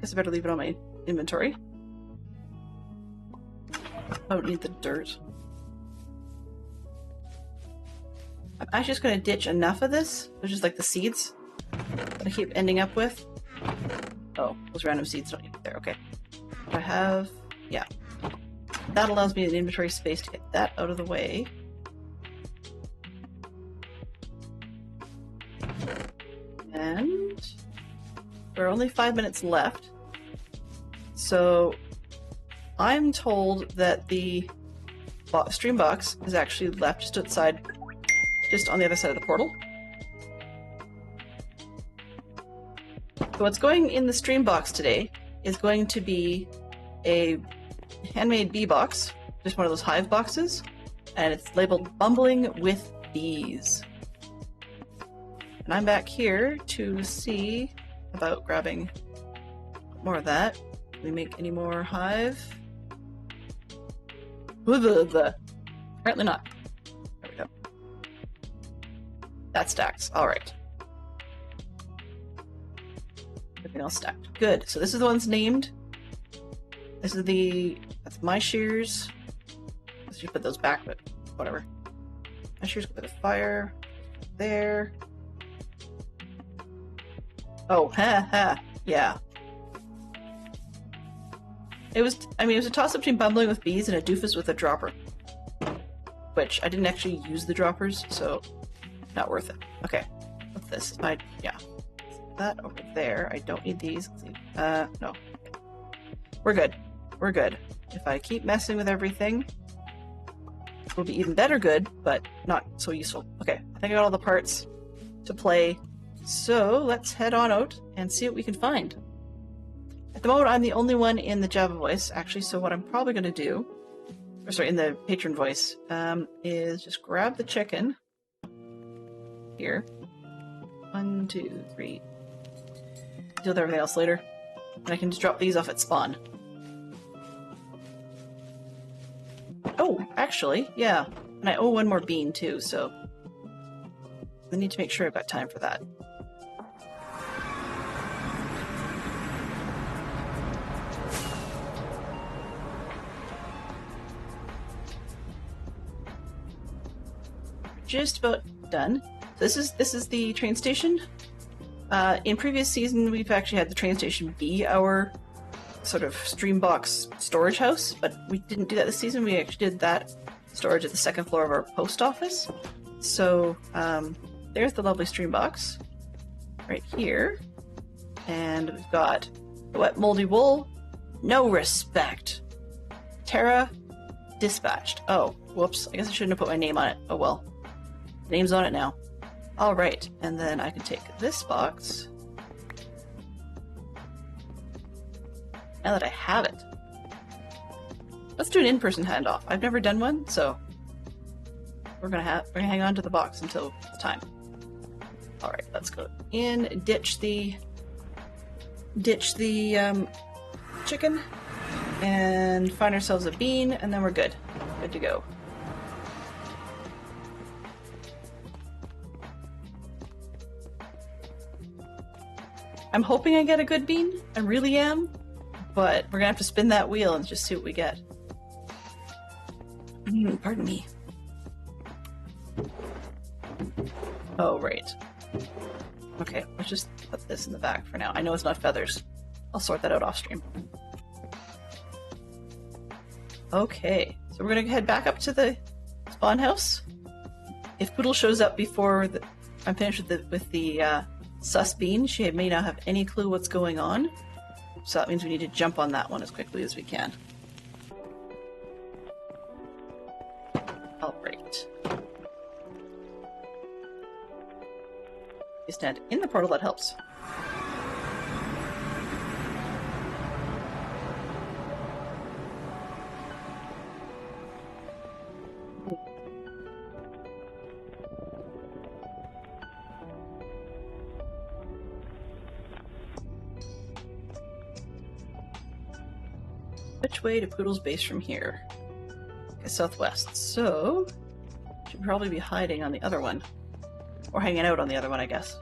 S2: Guess I better leave it on my inventory. I don't need the dirt. I'm actually just going to ditch enough of this, which is like the seeds that I keep ending up with. Oh, those random seeds don't need it there. Okay. I have, yeah. That allows me an inventory space to get that out of the way. And there are only 5 minutes left. So I'm told that the stream box is actually left just outside, just on the other side of the portal. So what's going in the stream box today is going to be a handmade bee box, just one of those hive boxes, and it's labeled Bumbling with Bees. And I'm back here to see about grabbing more of that. Can we make any more hive? Apparently not. There we go. That stacks. Alright. Everything else stacked. Good. So this is the ones named. This is that's my shears. Let's just put those back, but whatever. My shears go to the fire. There. Oh, yeah. It was a toss-up between bumbling with bees and a doofus with a dropper. Which, I didn't actually use the droppers, so not worth it. Okay, what's this? Yeah. That over there. I don't need these. Let's see. No. We're good. We're good. If I keep messing with everything, it'll be even better good, but not so useful. Okay, I think I got all the parts to play. So let's head on out and see what we can find. At the moment, I'm the only one in the Java voice, actually, so what I'm probably going to do, or sorry, in the patron voice, is just grab the chicken. Here. 1, 2, 3. Deal with everything else later. And I can just drop these off at spawn. Oh, actually, yeah. And I owe one more bean, too, so I need to make sure I've got time for that. Just about done. This is the train station. In previous season, we've actually had the train station be our sort of streambox storage house, but we didn't do that this season. We actually did that storage at the second floor of our post office. So there's the lovely streambox right here, and we've got the wet moldy wool. No respect. Terra dispatched. Oh, whoops! I guess I shouldn't have put my name on it. Oh well. Name's on it now. Alright, and then I can take this box. Now that I have it. Let's do an in-person handoff. I've never done one, so we're gonna hang on to the box until it's time. Alright, let's go in, ditch the chicken, and find ourselves a bean, and then we're good. Good to go. I'm hoping I get a good bean. I really am. But we're gonna have to spin that wheel and just see what we get. Pardon me. Oh, right. Okay, let's just put this in the back for now. I know it's not feathers. I'll sort that out off stream. Okay, so we're gonna head back up to the spawn house. If Poodle shows up before I'm finished with the sus bean, she may not have any clue what's going on. So that means we need to jump on that one as quickly as we can. Alright. You stand in the portal, that helps. Which way to Poodle's base from here? Okay, southwest. So, should probably be hiding on the other one. Or hanging out on the other one, I guess.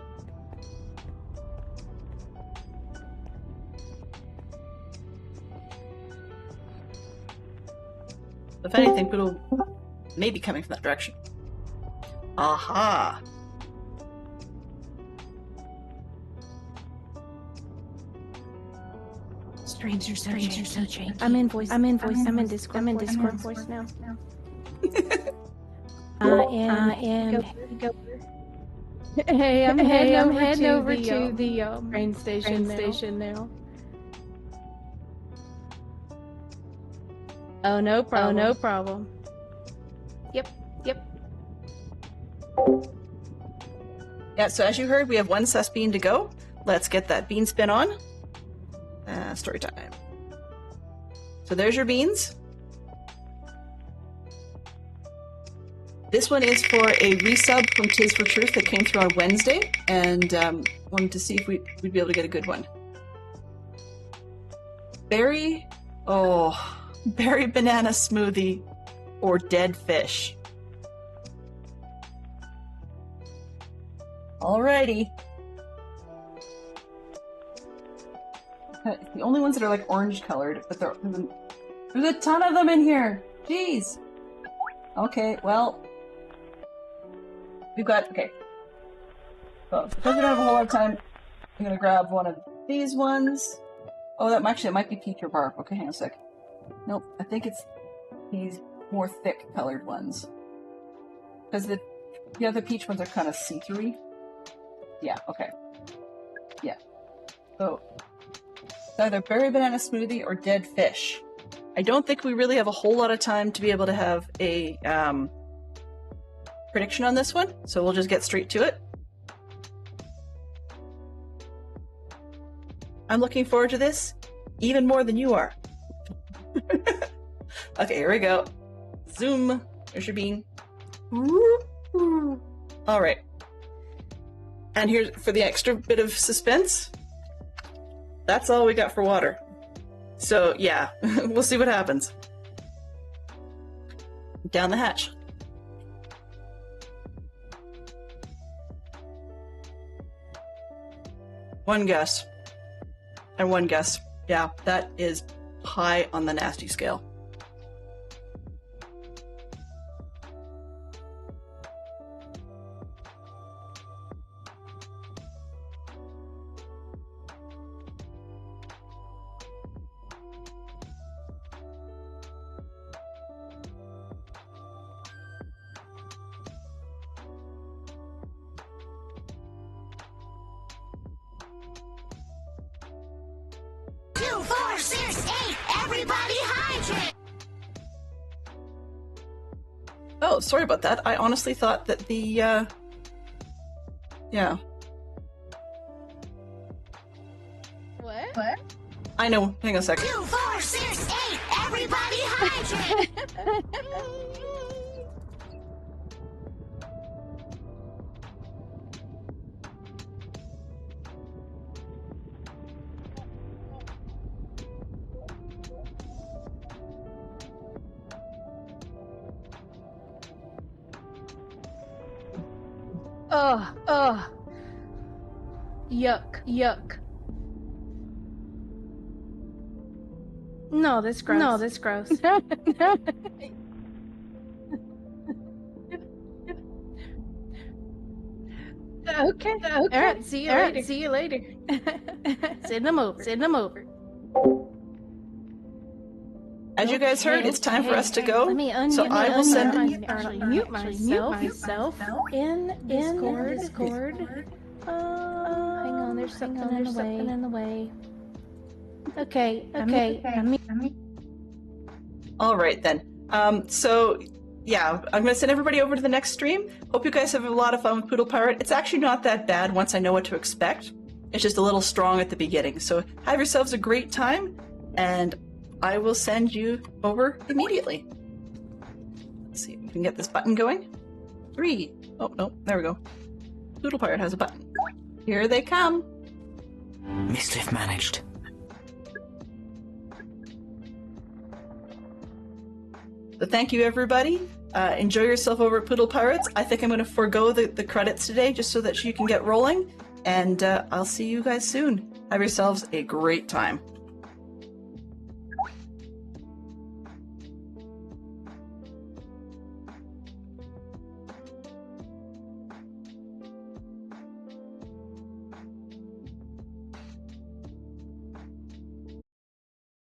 S2: If anything, Poodle may be coming from that direction. Aha!
S3: Stranger so
S4: I'm in Discord voice now. I am. Hey, I'm heading over to the train station now. Oh, no problem. Yep.
S2: Yeah, so as you heard, we have one sus bean to go. Let's get that bean spin on. Story time. So there's your beans. This one is for a resub from Tis for Truth that came through on Wednesday, and wanted to see if we'd be able to get a good one. Berry banana smoothie or dead fish. Alrighty. It's the only ones that are like orange colored, but there's a ton of them in here. Jeez. Okay, well, okay. So because we don't have a whole lot of time, I'm gonna grab one of these ones. Oh, it might be peach or bark. Okay, hang on a sec. Nope, I think it's these more thick colored ones. Because the other peach ones are kind of see-through. Yeah, okay. Yeah. So, it's either berry banana smoothie or dead fish. I don't think we really have a whole lot of time to be able to have a prediction on this one, so we'll just get straight to it. I'm looking forward to this even more than you are. Okay, here we go. Zoom. There's your bean. Alright. And here's for the extra bit of suspense. That's all we got for water. So, yeah, we'll see what happens. Down the hatch. One guess. And one guess. Yeah, that is high on the nasty scale. Oh, sorry about that. I honestly thought that the, yeah.
S4: What?
S2: I know. Hang on a second.
S3: 2, 4, 6, 8, everybody hydrate!
S4: Ugh. Yuck. No, that's gross. Okay. All right, see you later. Send them over.
S2: As you guys heard, it's time for us to go. So I will
S4: mute myself in Discord. Hang on, there's something in the way. Okay.
S2: All right then. So yeah, I'm gonna send everybody over to the next stream. Hope you guys have a lot of fun with Poodle Pirate. It's actually not that bad once I know what to expect. It's just a little strong at the beginning. So have yourselves a great time, and I will send you over immediately. Let's see if we can get this button going. 3. Oh, no, there we go. Poodle Pirate has a button. Here they come.
S5: Mischief managed.
S2: So thank you, everybody. Enjoy yourself over at Poodle Pirates. I think I'm going to forego the credits today just so that you can get rolling. And I'll see you guys soon. Have yourselves a great time.